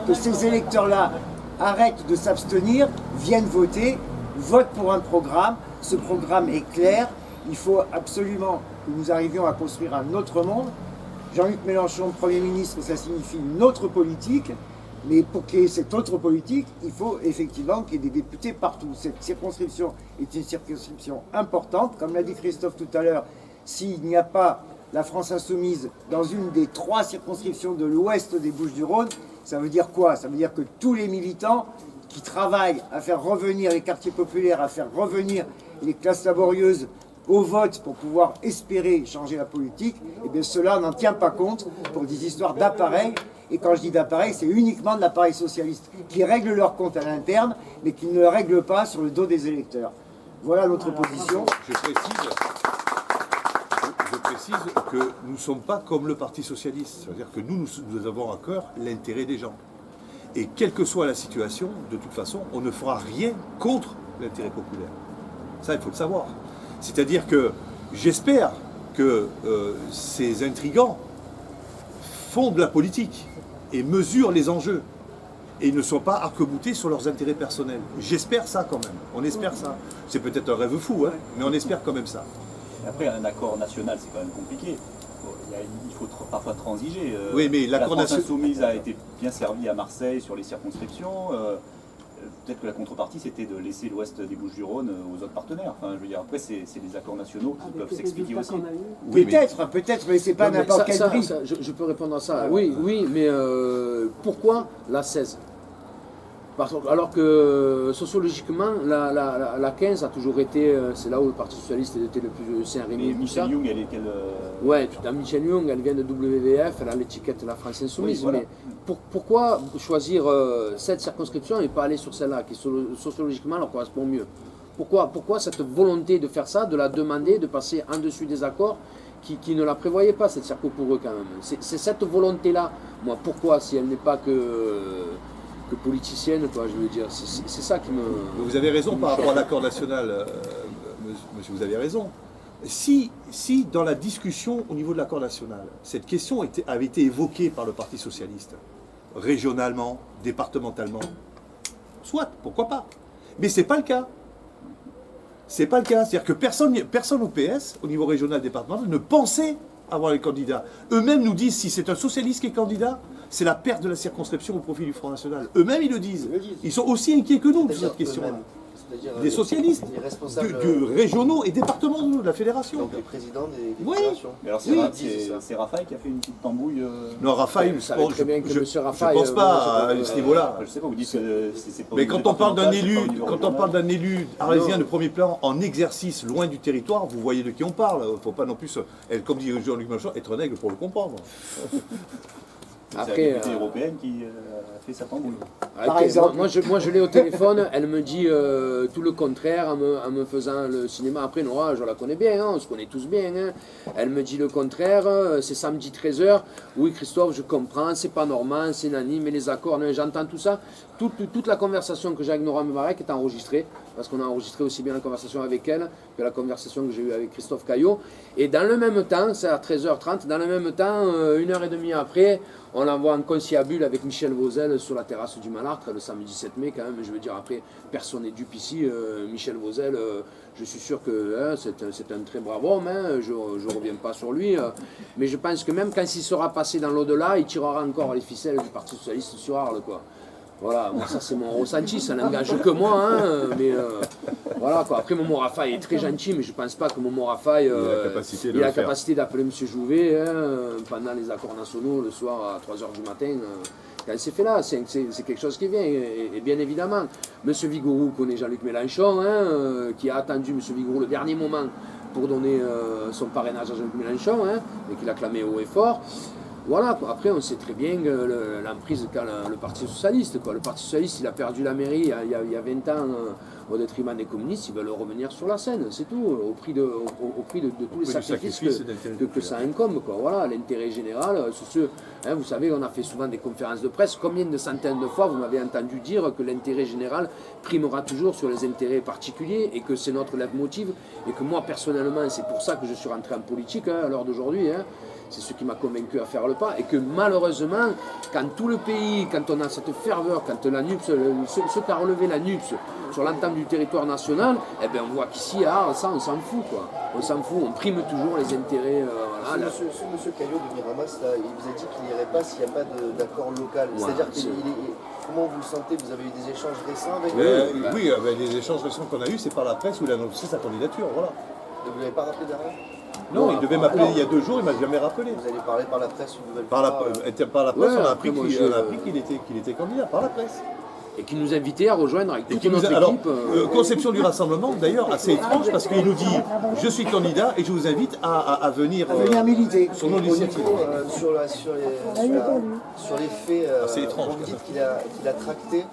que ces électeurs-là arrêtent de s'abstenir, viennent voter, votent pour un programme. Ce programme est clair. Il faut absolument que nous arrivions à construire un autre monde. Jean-Luc Mélenchon, Premier ministre, ça signifie une autre politique. Mais pour qu'il y ait cette autre politique, il faut effectivement qu'il y ait des députés partout. Cette circonscription est une circonscription importante. Comme l'a dit Christophe tout à l'heure, s'il n'y a pas la France insoumise dans une des 3 circonscriptions de l'ouest des Bouches-du-Rhône, ça veut dire quoi? Ça veut dire que tous les militants qui travaillent à faire revenir les quartiers populaires, à faire revenir les classes laborieuses au vote pour pouvoir espérer changer la politique, eh bien cela n'en tient pas compte pour des histoires d'appareils. Et quand je dis d'appareil, c'est uniquement de l'appareil socialiste qui règle leur compte à l'interne, mais qui ne le règle pas sur le dos des électeurs. Voilà notre position. Je précise que nous ne sommes pas comme le Parti socialiste. C'est-à-dire que nous avons à cœur l'intérêt des gens. Et quelle que soit la situation, de toute façon, on ne fera rien contre l'intérêt populaire. Ça, il faut le savoir. C'est-à-dire que j'espère que ces intrigants font de la politique et mesurent les enjeux et ne sont pas arc-boutés sur leurs intérêts personnels. J'espère ça quand même. On espère ça. C'est peut-être un rêve fou, hein, mais on espère quand même ça. Après, un accord national, c'est quand même compliqué. Il faut parfois transiger. Oui, mais l'accord national. La France insoumise a été bien servie à Marseille sur les circonscriptions. Peut-être que la contrepartie, c'était de laisser l'ouest des Bouches-du-Rhône aux autres partenaires. Enfin, je veux dire, après, c'est des accords nationaux qui peuvent s'expliquer aussi. Oui, peut-être, mais c'est pas n'importe quel prix. Je peux répondre à ça. Oui, mais pourquoi la 16? Alors que sociologiquement, la 15 a toujours été, c'est là où le Parti Socialiste était le plus Saint-Rémy. Michel Young, elle est quelle Ouais, Michel Young, elle vient de WVF, elle a l'étiquette de la France Insoumise. Oui, voilà. Mais pourquoi choisir cette circonscription et pas aller sur celle-là, qui sociologiquement leur correspond mieux? Pourquoi cette volonté de faire ça, de la demander, de passer en dessus des accords qui ne la prévoyaient pas, cette circo pour eux quand même? C'est cette volonté-là, moi, pourquoi, si elle n'est pas que politicienne, quoi, je veux dire, c'est ça qui me... Vous avez raison par rapport à l'accord national, monsieur, vous avez raison. Si dans la discussion au niveau de l'accord national, cette question avait été évoquée par le Parti socialiste, régionalement, départementalement, soit, pourquoi pas. Mais ce n'est pas le cas. C'est pas le cas. C'est-à-dire que personne au PS, au niveau régional, départemental, ne pensait avoir les candidats. Eux-mêmes nous disent, si c'est un socialiste qui est candidat, c'est la perte de la circonscription au profit du Front National. Eux-mêmes, ils le disent. Ils sont aussi inquiets que nous de cette question-là. Des socialistes, du régionaux et départementaux de la fédération. Donc les présidents des oui. fédérations. Mais alors c'est Raphaël qui a fait une petite tambouille. Non, Raphaël, je pense pas à ce niveau-là. Je sais pas, vous dites que c'est pas. Mais quand on parle d'un élu arlésien de premier plan en exercice loin du territoire, vous voyez de qui on parle. Il ne faut pas non plus, comme dit Jean-Luc Mélenchon, être un aigle pour le comprendre. C'est Après, la députée européenne qui a fait sa tamboule. Par exemple. Moi, je l'ai au téléphone, elle me dit tout le contraire en me faisant le cinéma. Après, Nora, je la connais bien, hein, on se connaît tous bien. Hein. Elle me dit le contraire, c'est samedi 13h. Oui, Christophe, je comprends, c'est pas normal, c'est nani, mais les accords, j'entends tout ça. Toute la conversation que j'ai avec Nora Mebarek est enregistrée, parce qu'on a enregistré aussi bien la conversation avec elle que la conversation que j'ai eue avec Christophe Caillot. Et dans le même temps, c'est à 13h30, dans le même temps, 1h30 après, on l'envoie en conciliabule avec Michel Vauzel sur la terrasse du Malartre le samedi 7 mai quand même. Je veux dire, après, personne n'est dupe ici. Michel Vauzel, je suis sûr que c'est un très brave homme, hein, je ne reviens pas sur lui. Mais je pense que même quand il sera passé dans l'au-delà, il tirera encore les ficelles du Parti Socialiste sur Arles, quoi. Voilà, bon, ça c'est mon ressenti, ça n'engage que moi, hein, mais voilà quoi. Après Momo Rafaï est très gentil, mais je pense pas que Momo Rafaï il a la capacité d'appeler M. Jouvet pendant les accords nationaux le soir à 3h du matin. Quand c'est fait là, c'est quelque chose qui vient, et bien évidemment. M. Vigouroux connaît Jean-Luc Mélenchon, qui a attendu M. Vigouroux le dernier moment pour donner son parrainage à Jean-Luc Mélenchon, et qu'il a clamé haut et fort. Voilà, quoi. Après on sait très bien l'emprise qu'a le Parti Socialiste. Quoi. Le Parti Socialiste, il a perdu la mairie il y a 20 ans au détriment des communistes, ils veulent revenir sur la scène, c'est tout, au prix de tous les sacrifices que ça incombe. Quoi. Voilà, l'intérêt général, vous savez, on a fait souvent des conférences de presse, combien de centaines de fois vous m'avez entendu dire que l'intérêt général primera toujours sur les intérêts particuliers et que c'est notre leitmotiv, et que moi personnellement, c'est pour ça que je suis rentré en politique à l'heure d'aujourd'hui, c'est ce qui m'a convaincu à faire le pas, et que malheureusement, quand tout le pays, quand on a cette ferveur, quand la NUPS, ce qu'a relevé la NUPS sur l'entame du territoire national, eh bien on voit qu'ici, ça on s'en fout, quoi. On s'en fout, on prime toujours les intérêts. Voilà, ce monsieur Caillot de Miramas, là, il vous a dit qu'il n'irait pas s'il n'y a pas d'accord local. Voilà, c'est-à-dire comment vous le sentez? Vous avez eu des échanges récents avec Oui, les échanges récents qu'on a eus, c'est par la presse où il a annoncé sa candidature, voilà. Vous ne l'avez pas rappelé derrière? Non, il devait m'appeler il y a 2 jours, il ne m'a jamais rappelé. Vous allez parler par la presse une nouvelle Par la presse, Ouais, on a appris après, qu'il était candidat, par la presse. et qui nous invitait à rejoindre avec toute qui notre alors, équipe. conception du rassemblement, d'ailleurs, assez étrange, parce qu'il nous dit « Je suis candidat et je vous invite à venir militer. sur nos initiatives. sur les faits, c'est étrange, vous dites qu'il a tracté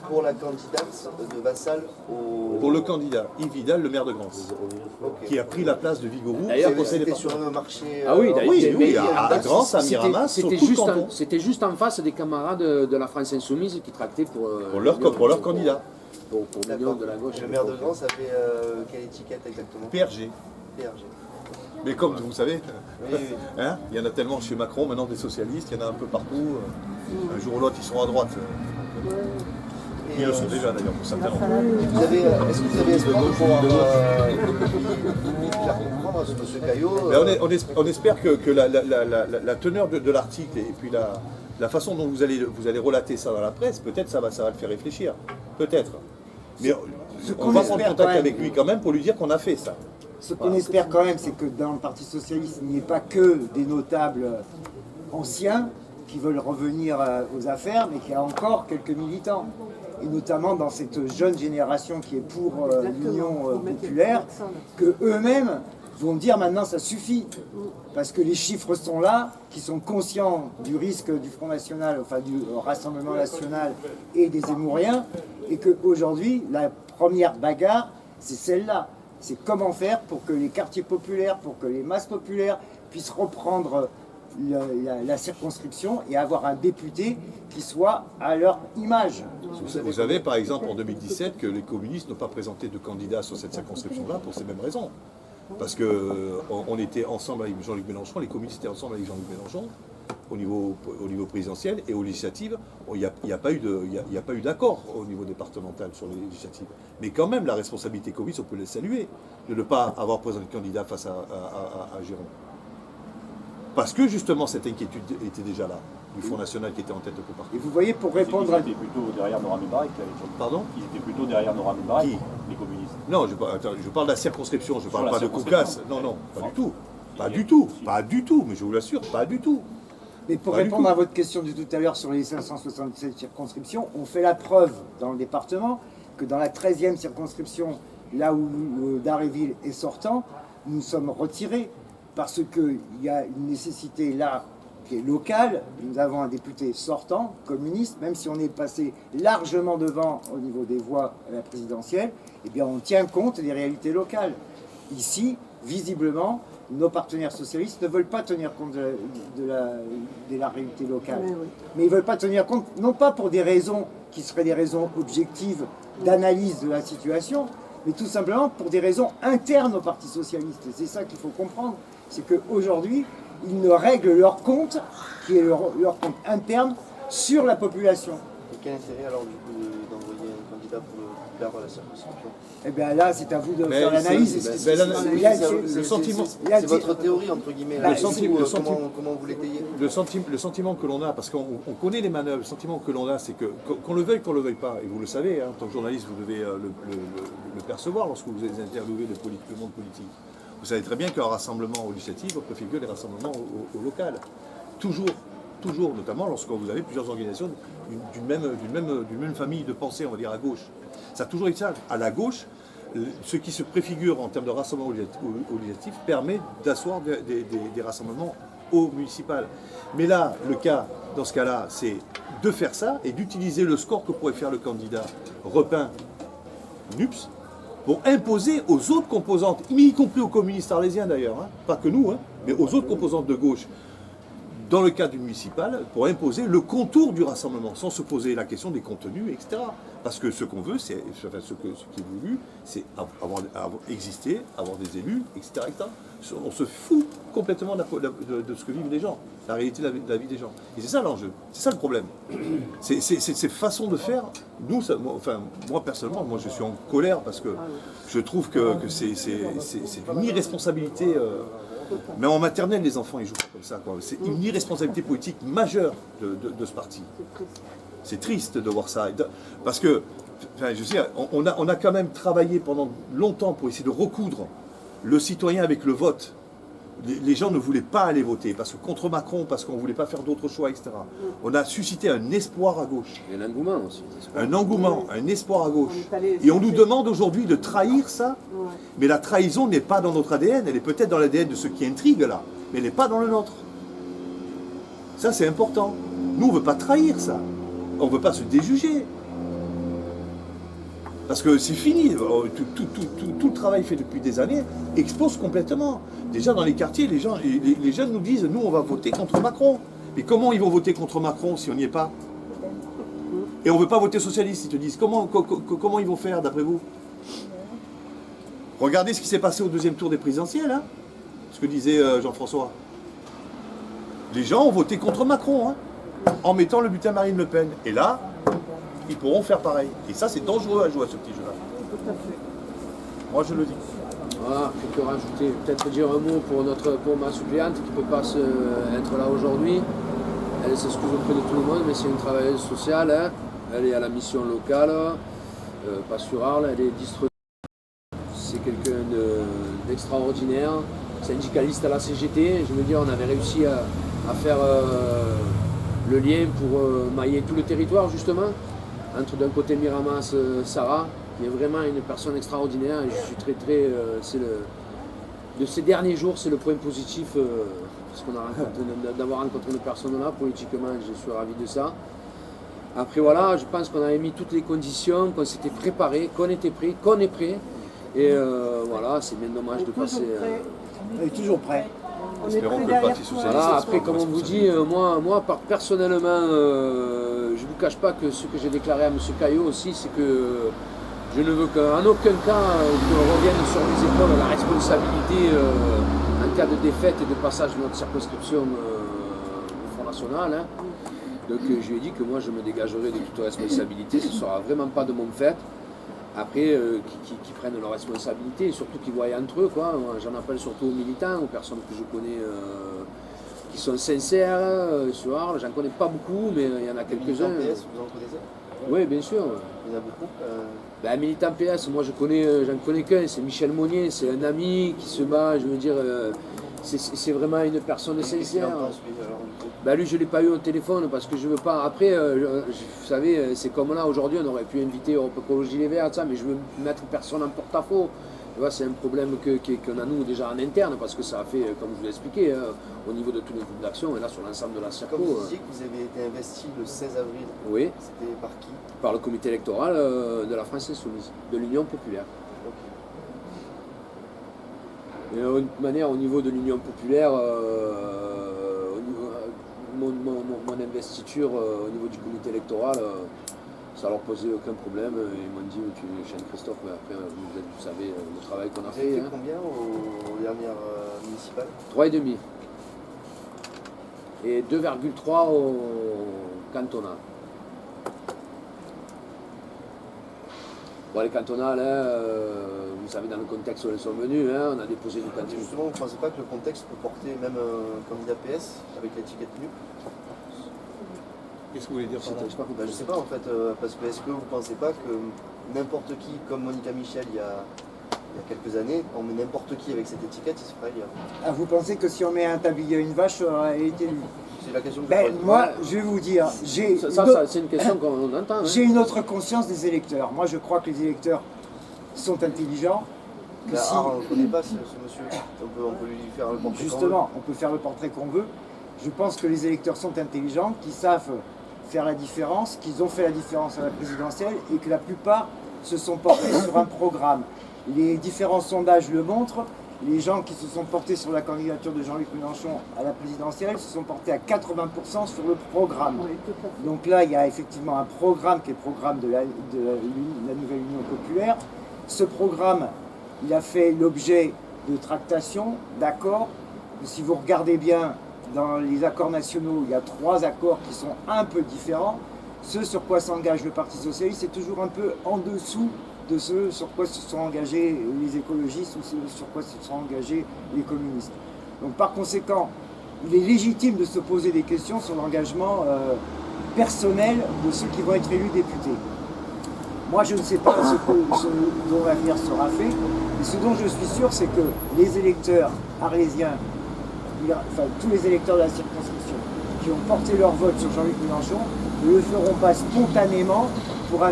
pour la candidate de Vassal au... Pour le candidat, Yves Vidal, le maire de Grance, qui a pris la place de Vigouroux. D'ailleurs, C'était sur un marché... Ah oui, d'ailleurs, à Grance, à Miramas, sur tout le canton. C'était juste en face des camarades de la France Insoumise qui tractaient pour leur candidat. Pour l'union de la gauche. Le maire de Grance avait quelle étiquette exactement? PRG. PRG. Mais comme vous savez, Oui. il y en a tellement chez Macron, maintenant des socialistes, il y en a un peu partout. Un jour ou l'autre, ils seront à droite. Ils le sont déjà d'ailleurs, pour certains. Est-ce que vous avez espoir de pouvoir faire comprendre à ce monsieur Caillot On espère que la teneur de l'article et puis la façon dont vous allez relater ça dans la presse, peut-être ça va le faire réfléchir. Peut-être. Mais on va prendre contact avec lui quand même pour lui dire qu'on a fait ça. Ce qu'on espère quand même, c'est que dans le Parti Socialiste, il n'y ait pas que des notables anciens qui veulent revenir aux affaires, mais qu'il y a encore quelques militants. Et notamment dans cette jeune génération qui est pour l'Union populaire, que eux-mêmes vont dire maintenant ça suffit. Parce que les chiffres sont là, qui sont conscients du risque du Front National, enfin du Rassemblement National et des Zemmouriens, et qu'aujourd'hui, la première bagarre, c'est celle-là. C'est comment faire pour que les quartiers populaires, pour que les masses populaires puissent reprendre la circonscription et avoir un député qui soit à leur image. Vous savez par exemple en 2017 que les communistes n'ont pas présenté de candidat sur cette circonscription-là pour ces mêmes raisons. Parce qu'on était ensemble avec Jean-Luc Mélenchon, les communistes étaient ensemble avec Jean-Luc Mélenchon au niveau présidentiel, et aux législatives, il n'y a pas eu d'accord au niveau départemental sur les législatives. Mais quand même, la responsabilité communiste, on peut les saluer, de ne pas avoir présenté de candidat face à Jérôme. Parce que justement, cette inquiétude était déjà là, du Front National qui était en tête un peu partout. Et vous voyez, pour répondre à... Ils étaient plutôt derrière Nora Mebarek. Pardon? Ils étaient plutôt derrière Nora Mebarek, Qui? les communistes. Non, je parle de la circonscription, je ne parle Sur la pas de Caucase. Non, pas du tout. Pas du tout, pas du tout, mais je vous l'assure, pas du tout. Mais pour Pas du répondre tout. à votre question de tout à l'heure sur les 567 circonscriptions, on fait la preuve dans le département que dans la 13e circonscription, là où Dharréville est sortant, nous sommes retirés parce qu'il y a une nécessité là qui est local. Nous avons un député sortant, communiste, même si on est passé largement devant au niveau des voix à la présidentielle, eh bien on tient compte des réalités locales. Ici, visiblement, nos partenaires socialistes ne veulent pas tenir compte de la réalité locale. Mais ils ne veulent pas tenir compte, non pas pour des raisons qui seraient des raisons objectives d'analyse de la situation, mais tout simplement pour des raisons internes au Parti socialiste. Et c'est ça qu'il faut comprendre, c'est qu'aujourd'hui, ils ne règlent leur compte, qui est leur compte interne, sur la population. Et quel intérêt alors du coup d'envoyer un candidat pour perdre la circonscription? Eh bien là, c'est à vous de faire l'analyse. Le sentiment, C'est votre théorie entre guillemets. Bah, Comment vous l'étayez? le sentiment que l'on a, parce qu'on connaît les manœuvres, le sentiment que l'on a, c'est que qu'on le veuille, qu'on le veuille pas, et vous le savez, hein, en tant que journaliste, vous devez le percevoir lorsque vous interviewez le monde politique. Vous savez très bien qu'un rassemblement au législatif préfigure les rassemblements au local. Toujours, notamment lorsque vous avez plusieurs organisations d'une même famille de pensée, on va dire à gauche. Ça a toujours été ça. À la gauche, ce qui se préfigure en termes de rassemblement au législatif permet d'asseoir des rassemblements au municipal. Mais là, dans ce cas-là, c'est de faire ça et d'utiliser le score que pourrait faire le candidat Repin NUPS pour imposer aux autres composantes, y compris aux communistes arlésiens d'ailleurs, hein, pas que nous, hein, mais aux autres composantes de gauche, dans le cadre du municipal, pour imposer le contour du rassemblement, sans se poser la question des contenus, etc. Parce que ce qu'on veut, ce qui est voulu, c'est exister, avoir des élus, etc., etc. On se fout complètement de ce que vivent les gens, la réalité de la vie des gens. Et c'est ça l'enjeu, c'est ça le problème. C'est ces façons de faire. Nous, moi personnellement, moi je suis en colère parce que je trouve que c'est une irresponsabilité. Mais en maternelle, les enfants, ils jouent pas comme ça, quoi. C'est une irresponsabilité politique majeure de ce parti. C'est triste de voir ça. Parce que, je sais, on a quand même travaillé pendant longtemps pour essayer de recoudre le citoyen avec le vote. Les gens ne voulaient pas aller voter, parce que contre Macron, parce qu'on ne voulait pas faire d'autres choix, etc. On a suscité un espoir à gauche. Et un engouement aussi. Un engouement, un espoir à gauche. Et on nous demande aujourd'hui de trahir ça. Mais la trahison n'est pas dans notre ADN. Elle est peut-être dans l'ADN de ceux qui intriguent là, mais elle n'est pas dans le nôtre. Ça, c'est important. Nous, on ne veut pas trahir ça. On ne veut pas se déjuger. Parce que c'est fini. Tout le travail fait depuis des années explose complètement. Déjà dans les quartiers, les jeunes nous disent, nous, on va voter contre Macron. Mais comment ils vont voter contre Macron si on n'y est pas? Et on ne veut pas voter socialiste. Ils te disent, comment ils vont faire d'après vous? Regardez ce qui s'est passé au deuxième tour des présidentielles, hein, ce que disait Jean-François. Les gens ont voté contre Macron, hein, en mettant le bulletin Marine Le Pen. Et là, ils pourront faire pareil. Et ça, c'est dangereux à jouer à ce petit jeu-là. Moi, je le dis. Voilà, je peux rajouter, peut-être dire un mot pour ma suppléante qui ne peut pas être là aujourd'hui. Elle s'excuse auprès de tout le monde, mais c'est une travailleuse sociale. Hein. Elle est à la mission locale, pas sur Arles, elle est distribuée. C'est quelqu'un d'extraordinaire, syndicaliste à la CGT. Je veux dire, on avait réussi à faire le lien pour mailler tout le territoire, justement, entre d'un côté Miramas, Sarah, qui est vraiment une personne extraordinaire. Et je suis très, de ces derniers jours, c'est le point positif, parce qu'on a d'avoir rencontré une personne là, politiquement, je suis ravi de ça. Après, voilà, je pense qu'on avait mis toutes les conditions, qu'on s'était préparé, qu'on était prêt, qu'on est prêt. Et voilà, c'est bien dommage de passer. On est toujours prêt. Espérons que le Parti Socialiste. Voilà, après, comme on vous dit, moi personnellement, je ne vous cache pas que ce que j'ai déclaré à M. Caillot aussi, c'est que je ne veux qu'en aucun cas qu'on revienne sur les épaules la responsabilité en cas de défaite et de passage de notre circonscription au Front National. Hein. Donc je lui ai dit que moi je me dégagerai de toute responsabilité, ce ne sera vraiment pas de mon fait. Après, qui prennent leurs responsabilités et surtout qui voient entre eux. J'en appelle surtout aux militants, aux personnes que je connais qui sont sincères sur Arles. J'en connais pas beaucoup, mais il y en a quelques-uns. Militant PS, vous en connaissez? Oui, bien sûr. Il y en a beaucoup. Militant PS, moi j'en connais qu'un, c'est Michel Monnier, c'est un ami qui se bat, je veux dire, c'est vraiment une personne sincère. Lui, je ne l'ai pas eu au téléphone parce que je ne veux pas. Après, vous savez, c'est comme là, aujourd'hui, on aurait pu inviter Europe Écologie Les Verts, ça, mais je veux mettre personne en porte-à-faux. Tu vois, c'est un problème qu'on a nous déjà en interne, parce que ça a fait, comme je vous l'ai expliqué, au niveau de tous les groupes d'action, et là sur l'ensemble de la CIRCO. Comme vous disiez que vous avez été investi le 16 avril, Oui, c'était par qui? par le comité électoral de la France Insoumise, de l'Union Populaire. Ok. Et de toute manière, au niveau de l'Union Populaire, mon investiture au niveau du comité électoral, ça leur posait aucun problème. Ils m'ont dit, tu es chez Christophe, mais après, vous savez le travail qu'on a Vous avez fait. fait combien aux dernières municipales? 3,5. Et 2,3 au cantonal. Bon, les cantonales, vous savez, dans le contexte où elles sont venues, on a déposé une quantité. Justement, vous ne pensez pas que le contexte peut porter même un candidat PS avec l'étiquette NUP? Qu'est-ce que vous voulez dire par là? Je sais pas en fait, parce que est-ce que vous ne pensez pas que n'importe qui, comme Monica Michel il y a quelques années, on met n'importe qui avec cette étiquette, il se fera élire? Ah, vous pensez que si on met un tablier à une vache, ça aurait été lui? C'est la question que je Ben, pose. moi, je vais vous dire, C'est une question qu'on entend. j'ai une autre conscience des électeurs. Moi, je crois que les électeurs sont intelligents. Que Bah, si- on ne connaît pas ce monsieur, on peut lui faire le portrait. Justement, on peut faire le portrait qu'on veut. Je pense que les électeurs sont intelligents, qu'ils savent faire la différence, qu'ils ont fait la différence à la présidentielle et que la plupart se sont portés sur un programme. Les différents sondages le montrent. Les gens qui se sont portés sur la candidature de Jean-Luc Mélenchon à la présidentielle se sont portés à 80% sur le programme. Donc là, il y a effectivement un programme qui est le programme de la nouvelle Union populaire. Ce programme, il a fait l'objet de tractations, d'accords. Si vous regardez bien, dans les accords nationaux, il y a 3 accords qui sont un peu différents. Ce sur quoi s'engage le Parti socialiste, c'est toujours un peu en dessous de ce sur quoi se sont engagés les écologistes ou ce sur quoi se sont engagés les communistes. Donc par conséquent, il est légitime de se poser des questions sur l'engagement personnel de ceux qui vont être élus députés. Moi, je ne sais pas ce dont l'avenir sera fait, mais ce dont je suis sûr, c'est que les électeurs arlésiens, enfin tous les électeurs de la circonscription, qui ont porté leur vote sur Jean-Luc Mélenchon, ne le feront pas spontanément pour un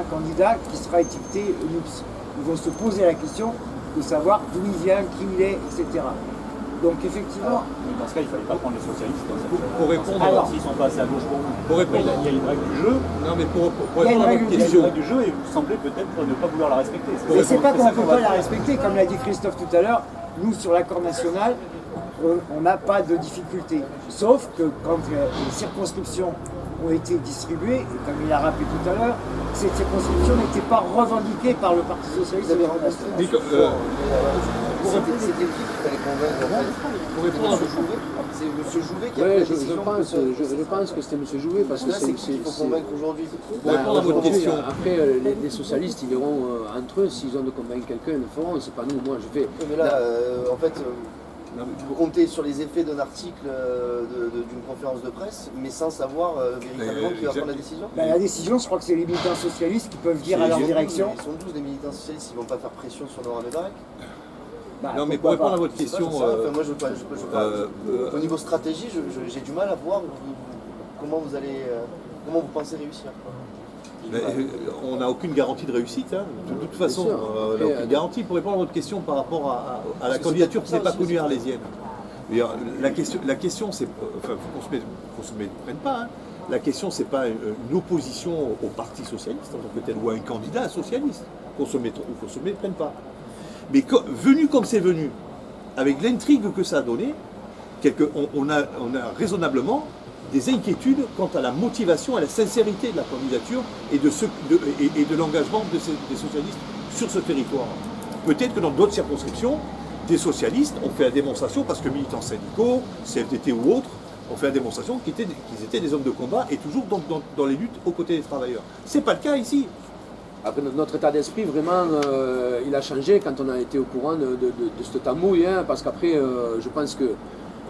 candidat qui sera étiqueté NUPS. Ils vont se poser la question de savoir d'où il vient, qui il est, etc. Donc effectivement... Mais dans ce cas, il ne fallait pas prendre les socialistes dans cette Pour répondre, Alors, s'ils sont pas assez à gauche pour vous. Pour répondre- Il y a une règle du jeu. Non, mais pour Il y a une répondre à règle votre Il y a une question, règle du jeu et vous semblez peut-être ne pas vouloir la respecter. Mais c'est pas qu'on ne ça peut va pas la faire. respecter, comme l'a dit Christophe tout à l'heure, nous sur l'accord national, on n'a pas de difficulté. Sauf que quand les circonscriptions ont été distribuées, et comme il l'a rappelé tout à l'heure, cette circonscription n'était pas revendiquée par le Parti socialiste. Vous avez et le rencontré RPR. Mais c'était qui qu'il fallait convaincre en fait? pour répondre à Monsieur votre- Jouvet? C'est Monsieur Jouvet qui a Oui, pris la je décision. pense que c'était M. Jouvet, parce que Là, c'est qui qu'il faut convaincre aujourd'hui? Pour répondre à votre aujourd'hui, question. Après, les socialistes, ils verront entre eux, s'ils ont de convaincre quelqu'un, ils le feront, c'est pas nous. Moi, je fais. Oui, mais là, en fait, Non, mais- vous comptez sur les effets d'un article d'une conférence de presse, mais sans savoir véritablement qui va prendre la décision. Ben, la décision, je crois que c'est les militants socialistes qui peuvent dire à leur C'est- direction. Ils sont 12 les militants socialistes, ils vont pas faire pression sur Nora Medarek. Bah, Non, mais pour pourquoi répondre pas. à votre Je sais pas, question, j'en sais rien. Enfin, moi, je parle. Au niveau stratégie, j'ai du mal à voir comment vous allez, comment vous pensez réussir. on n'a aucune garantie de réussite. Hein. De toute façon, sûr. on n'a aucune garantie. Pour répondre à votre question par rapport à la que candidature c'est qui n'est pour pas ça connue aussi, arlésienne. La question, c'est, enfin, qu'on se méprenne pas. Hein. La question, c'est pas une opposition au Parti socialiste en tant que tel ou à un candidat socialiste. Qu'on se méprenne pas. Mais venu comme c'est venu, avec l'intrigue que ça a donné, on a raisonnablement des inquiétudes quant à la motivation et la sincérité de la candidature et de l'engagement des socialistes sur ce territoire. Peut-être que dans d'autres circonscriptions, des socialistes ont fait la démonstration, parce que militants syndicaux, CFDT ou autres, ont fait la démonstration qu'ils étaient des hommes de combat et toujours dans les luttes aux côtés des travailleurs. Ce n'est pas le cas ici. Après, notre état d'esprit, vraiment, il a changé quand on a été au courant de ce tambouille, hein, parce qu'après, je pense que,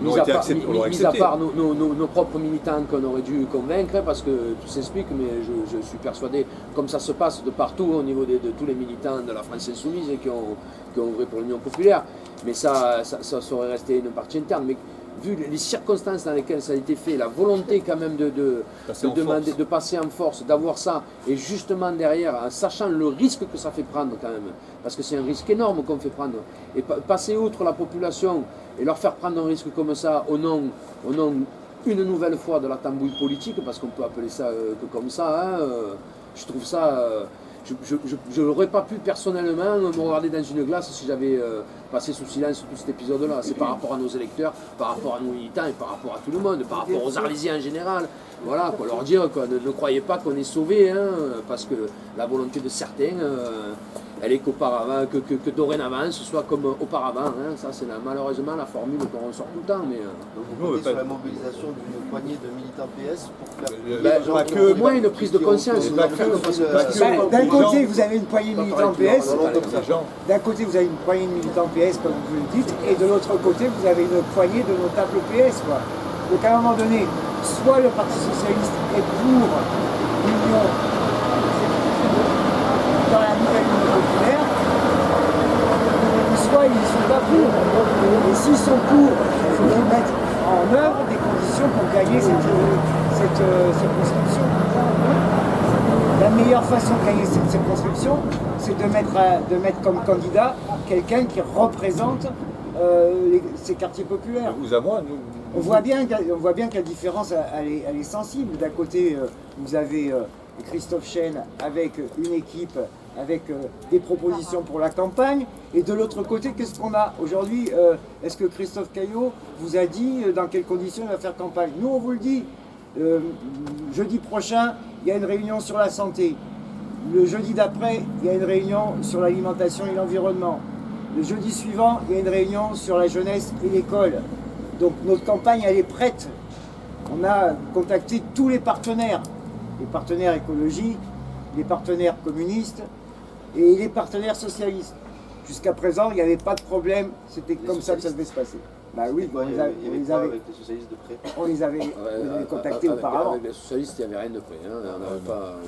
mis à part nos propres militants qu'on aurait dû convaincre, hein, parce que tout s'explique, mais je suis persuadé, comme ça se passe de partout, au niveau de tous les militants de la France Insoumise et qui ont œuvré pour l'Union Populaire, mais ça aurait resté une partie interne. Mais vu les circonstances dans lesquelles ça a été fait, la volonté quand même de demander, de passer en force, d'avoir ça, et justement derrière, en sachant le risque que ça fait prendre quand même, parce que c'est un risque énorme qu'on fait prendre, et passer outre la population et leur faire prendre un risque comme ça au nom une nouvelle fois de la tambouille politique, parce qu'on peut appeler ça que comme ça, hein, je trouve ça... je n'aurais pas pu personnellement me regarder dans une glace si j'avais passé sous silence tout cet épisode-là. C'est par rapport à nos électeurs, par rapport à nos militants et par rapport à tout le monde, par rapport aux Arlésiens en général. Voilà, quoi, leur dire quoi, ne croyez pas qu'on est sauvés, hein, parce que la volonté de certains, elle est qu'auparavant, que dorénavant, ce soit comme auparavant. Hein. Ça, c'est malheureusement la formule qu'on ressort tout le temps. Mais, donc vous comptez sur la mobilisation d'une poignée de militants PS pour faire au moins une prise de conscience. D'un côté, vous avez une poignée de militants PS, d'un côté, vous avez une poignée de militants PS, comme vous le dites, et de l'autre côté, vous avez une poignée de notables PS. Quoi. Donc à un moment donné, soit le Parti Socialiste est pour l'union dans la nouvelle Union populaire, soit ils ne sont pas pour. Et s'ils sont pour, il faut qu'ils mettent en œuvre des conditions pour gagner cette circonscription. La meilleure façon de gagner cette circonscription, c'est de mettre comme candidat quelqu'un qui représente ces quartiers populaires. Vous à moi, nous... On voit bien que la différence elle est sensible. D'un côté, vous avez Christophe Chêne avec une équipe, avec des propositions pour la campagne, et de l'autre côté, qu'est-ce qu'on a aujourd'hui? Est-ce que Christophe Caillot vous a dit dans quelles conditions il va faire campagne? Nous, on vous le dit. Jeudi prochain, il y a une réunion sur la santé. Le jeudi d'après, il y a une réunion sur l'alimentation et l'environnement. Le jeudi suivant, il y a une réunion sur la jeunesse et l'école. Donc notre campagne, elle est prête. On a contacté tous les partenaires écologiques, les partenaires communistes et les partenaires socialistes. Jusqu'à présent, il n'y avait pas de problème, c'était comme ça que ça devait se passer. Bah oui, avec les socialistes de près. on les avait contactés auparavant. Avec les socialistes, il n'y avait rien de près. Hein. On n'avait pas,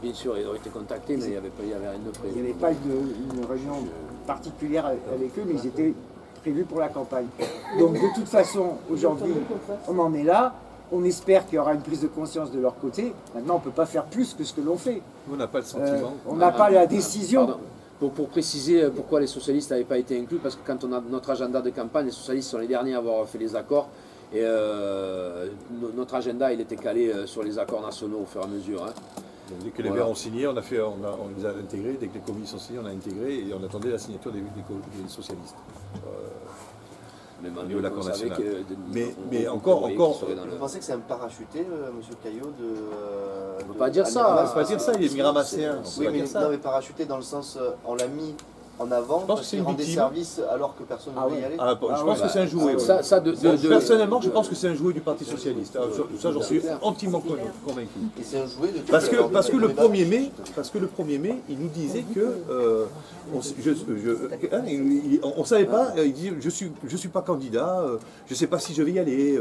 bien sûr, ils ont été contactés, mais il n'y avait rien de près. Il n'y avait pas une réunion particulière avec eux, mais ils étaient prévus pour la campagne. Donc de toute façon, aujourd'hui, on en est là. On espère qu'il y aura une prise de conscience de leur côté. Maintenant, on ne peut pas faire plus que ce que l'on fait. On n'a pas le sentiment. On n'a pas la décision. Pardon. Pour préciser pourquoi les socialistes n'avaient pas été inclus, parce que quand on a notre agenda de campagne, les socialistes sont les derniers à avoir fait les accords. Et notre agenda, il était calé sur les accords nationaux au fur et à mesure. Hein. Donc, dès que les Verts ont signé, on les a intégrés. Dès que les communistes ont signé, on a intégré et on attendait la signature des socialistes. Même au niveau de l'accord national. Mais Vous pensez que c'est un parachuté, M. Caillot on ne peut pas dire ça. On ne peut pas dire ça, il est miramasséen. Oui, mais parachuté dans le sens, on l'a mis en avant parce qu'il rend des services alors que personne ne voulait y aller. Je pense que c'est un jouet. Personnellement, je pense que c'est un jouet du Parti Socialiste. Ça, j'en suis intimement convaincu. Et c'est un jouet de parce que le 1er mai, il nous disait que on ne savait pas. Il dit je suis pas candidat, je ne sais pas si je vais y aller.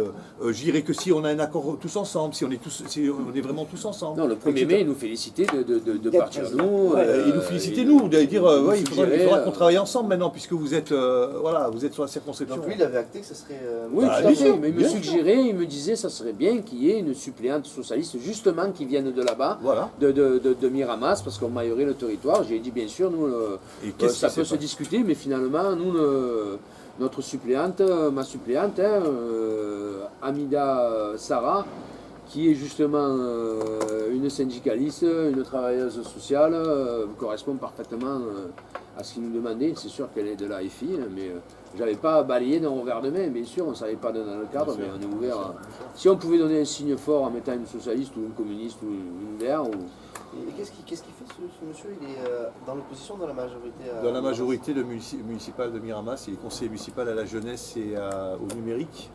J'irai que si on a un accord tous ensemble, si on est vraiment tous ensemble. Non, le 1er mai, il nous félicitait de partir nous. Il nous félicitait nous, de dire il faudra qu'on travaille ensemble maintenant, puisque vous êtes sur la circonscription. Donc lui, il avait acté que ce serait... Oui, tout à fait, mais il me suggérait, il me disait ça serait bien qu'il y ait une suppléante socialiste, justement, qui vienne de là-bas, de Miramas, parce qu'on maillerait le territoire. J'ai dit, bien sûr, nous, ça peut se discuter, mais finalement, nous, notre suppléante, ma suppléante, Amida Sarah, qui est justement une syndicaliste, une travailleuse sociale, correspond parfaitement à ce qu'il nous demandait. C'est sûr qu'elle est de l'AFI, mais je n'avais pas balayé d'un revers de main, bien sûr, on ne savait pas dans le cadre, mais on est ouvert. Si on pouvait donner un signe fort en mettant une socialiste ou une communiste ou une vert. Et qu'est-ce qu'il fait ce monsieur? Il est dans l'opposition, dans la majorité Dans la majorité municipale de Miramas, il est conseiller municipal à la jeunesse et au numérique.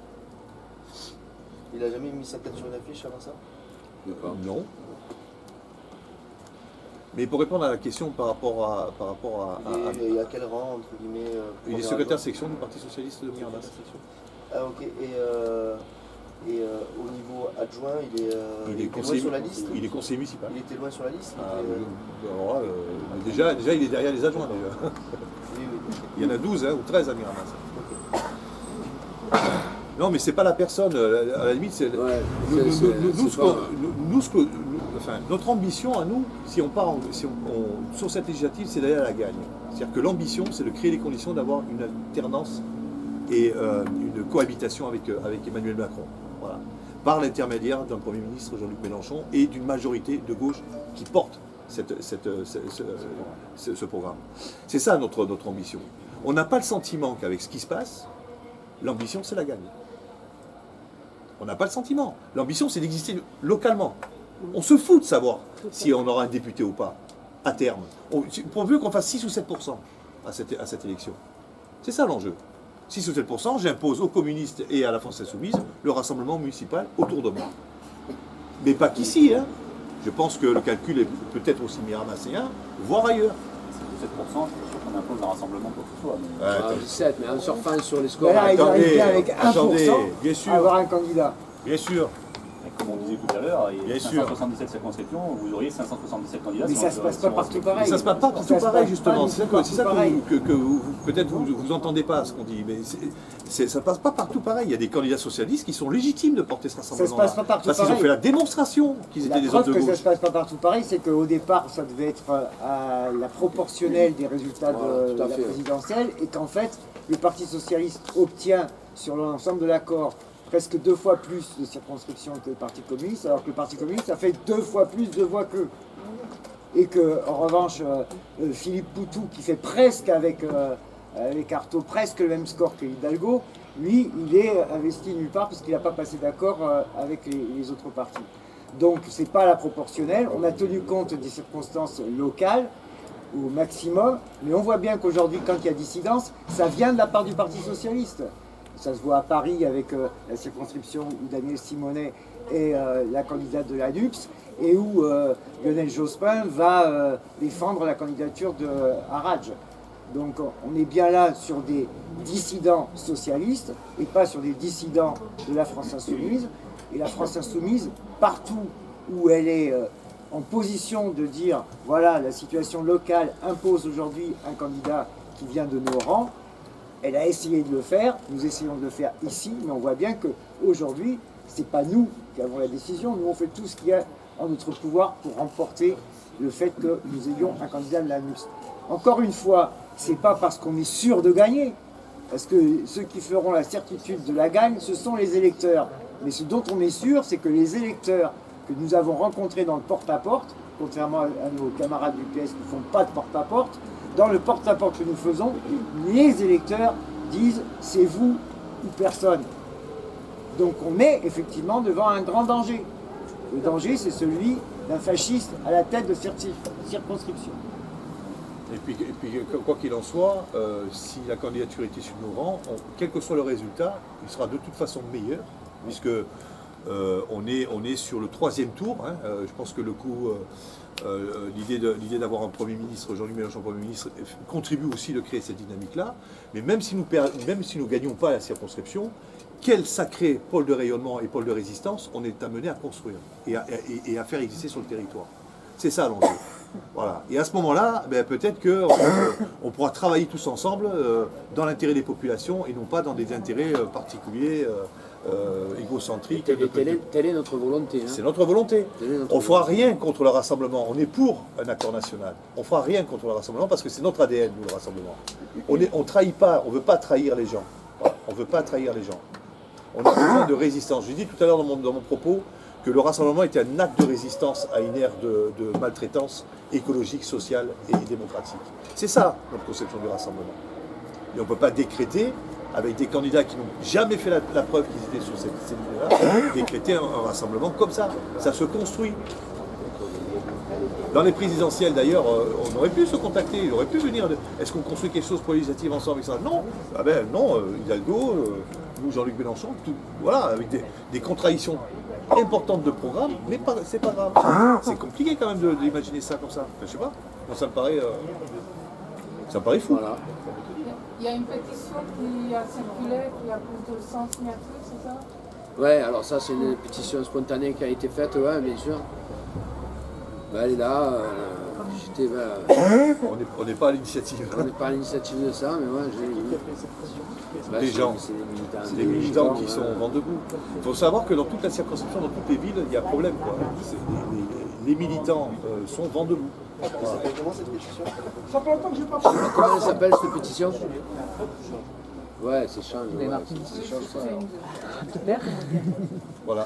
Il n'a jamais mis sa tête sur une affiche avant ça? Non. Mais pour répondre à la question par rapport à il est à quel rang, entre guillemets il est secrétaire section du Parti Socialiste de Miramas. Ah ok, et au niveau adjoint, il était loin sur la liste? Il est conseiller municipal. Il était loin sur la liste? Déjà, il est derrière les adjoints. Déjà. Oui. Il y en a 12 ou 13 à Miramas. Non, mais c'est pas la personne. À la limite, c'est Ouais, notre ambition à nous, si on part sur cette législative, c'est d'aller à la gagne. C'est-à-dire que l'ambition, c'est de créer les conditions d'avoir une alternance et une cohabitation avec Emmanuel Macron. Voilà. Par l'intermédiaire d'un Premier ministre, Jean-Luc Mélenchon, et d'une majorité de gauche qui porte ce programme. C'est ça notre ambition. On n'a pas le sentiment qu'avec ce qui se passe, l'ambition, c'est la gagne. On n'a pas le sentiment. L'ambition, c'est d'exister localement. On se fout de savoir si on aura un député ou pas, à terme. Pourvu qu'on fasse 6 ou 7% à cette élection. C'est ça l'enjeu. 6 ou 7%, j'impose aux communistes et à la France Insoumise le rassemblement municipal autour de moi. Mais pas qu'ici, hein. Je pense que le calcul est peut-être aussi miramasséen, voire ailleurs. 7%, c'est sûr qu'on impose un rassemblement quoi que ce soit. Mais... 17, mais en surfant sur les scores. Voilà, ils arrivent bien avec 1% attendez, bien sûr. à avoir un candidat. Bien sûr. Et comme on disait tout à l'heure, il y a Bien sûr. 577 circonscriptions, vous auriez 577 candidats. Mais ça se passe pas partout pareil. Ça se passe pas partout Ça se pareil, passe justement. pas C'est du tout ça pareil. que peut-être vous entendez pas ce qu'on dit. Mais ça passe pas partout pareil. Il y a des candidats socialistes qui sont légitimes de porter ce rassemblement. Ça se passe pas partout parce qu'ils ont pareil. fait la démonstration qu'ils La étaient des preuve hommes de que ça gauche. se passe pas partout pareil, c'est qu'au départ, ça devait être à la proportionnelle des résultats Voilà, de tout à la fait. présidentielle, et qu'en fait, le Parti Socialiste obtient sur l'ensemble de l'accord presque 2 fois plus de circonscriptions que le Parti Communiste, alors que le Parti Communiste a fait 2 fois plus de voix qu'eux. Et que, en revanche, Philippe Poutou, qui fait presque avec Artaud, presque le même score que Hidalgo, lui, il est investi nulle part parce qu'il n'a pas passé d'accord avec les autres partis. Donc, c'est pas la proportionnelle. On a tenu compte des circonstances locales au maximum, mais on voit bien qu'aujourd'hui, quand il y a dissidence, ça vient de la part du Parti Socialiste. Ça se voit à Paris avec la circonscription où Daniel Simonet est la candidate de la NUPS et où Lionel Jospin va défendre la candidature de Haraj. Donc on est bien là sur des dissidents socialistes et pas sur des dissidents de la France Insoumise. Et la France Insoumise, partout où elle est en position de dire voilà, la situation locale impose aujourd'hui un candidat qui vient de nos rangs, elle a essayé de le faire, nous essayons de le faire ici, mais on voit bien qu'aujourd'hui, ce n'est pas nous qui avons la décision, nous on fait tout ce qu'il y a en notre pouvoir pour remporter le fait que nous ayons un candidat de la NUPS. Encore une fois, ce n'est pas parce qu'on est sûr de gagner, parce que ceux qui feront la certitude de la gagne, ce sont les électeurs. Mais ce dont on est sûr, c'est que les électeurs que nous avons rencontrés dans le porte-à-porte, contrairement à nos camarades du PS qui ne font pas de porte-à-porte, dans le porte-à-porte que nous faisons, les électeurs disent c'est vous ou personne. Donc on est effectivement devant un grand danger. Le danger, c'est celui d'un fasciste à la tête de circonscription. Et puis, quoi qu'il en soit, si la candidature était sur nos rangs, quel que soit le résultat, il sera de toute façon meilleur, puisque on est sur le 3e tour. Hein. Je pense que le coup, l'idée d'avoir un Premier ministre, Jean-Luc Mélenchon Premier ministre, contribue aussi de créer cette dynamique-là. Mais même si nous ne gagnons pas la circonscription, quel sacré pôle de rayonnement et pôle de résistance on est amené à construire et à faire exister sur le territoire. C'est ça l'enjeu. Voilà. Et à ce moment-là, peut-être qu'on pourra travailler tous ensemble dans l'intérêt des populations et non pas dans des intérêts particuliers, égocentriques. Telle est notre volonté. Hein. C'est notre volonté. On ne fera volonté. rien contre le rassemblement. On est pour un accord national. On ne fera rien contre le rassemblement parce que c'est notre ADN, nous, le rassemblement. On trahit pas, on ne veut pas trahir les gens. Voilà. On ne veut pas trahir les gens. On a besoin de résistance. J'ai dit tout à l'heure dans mon propos que le rassemblement était un acte de résistance à une ère de maltraitance écologique, sociale et démocratique. C'est ça notre conception du rassemblement. Et on ne peut pas décréter, avec des candidats qui n'ont jamais fait la preuve qu'ils étaient sur cette idée-là, décréter un rassemblement comme ça. Ça se construit. Dans les présidentielles d'ailleurs, on aurait pu se contacter, il aurait pu venir. Est-ce qu'on construit quelque chose pour les législatives ensemble avec ça? Non. Ah ben non, Hidalgo, nous Jean-Luc Mélenchon, voilà, avec des contradictions importante de programme, mais c'est pas grave. C'est compliqué quand même d'imaginer ça comme ça. Enfin, je sais pas. Moi, ça me paraît fou. Voilà. Il y a une pétition qui a circulé, qui a plus de 100 signatures, c'est ça? Ouais, alors ça c'est une pétition spontanée qui a été faite, ouais, bien sûr. Ben, elle est là. J'étais, On n'est pas à l'initiative. on n'est pas à l'initiative de ça, mais ouais, Des gens. C'est des militants. C'est des militants qui sont vent debout. Il faut savoir que dans toute la circonscription, dans toutes les villes, il y a problème. Quoi. Les militants sont vent debout. Ça s'appelle comment cette pétition? Comment elle s'appelle cette pétition? Ouais, c'est change. Ouais, c'est change. Voilà.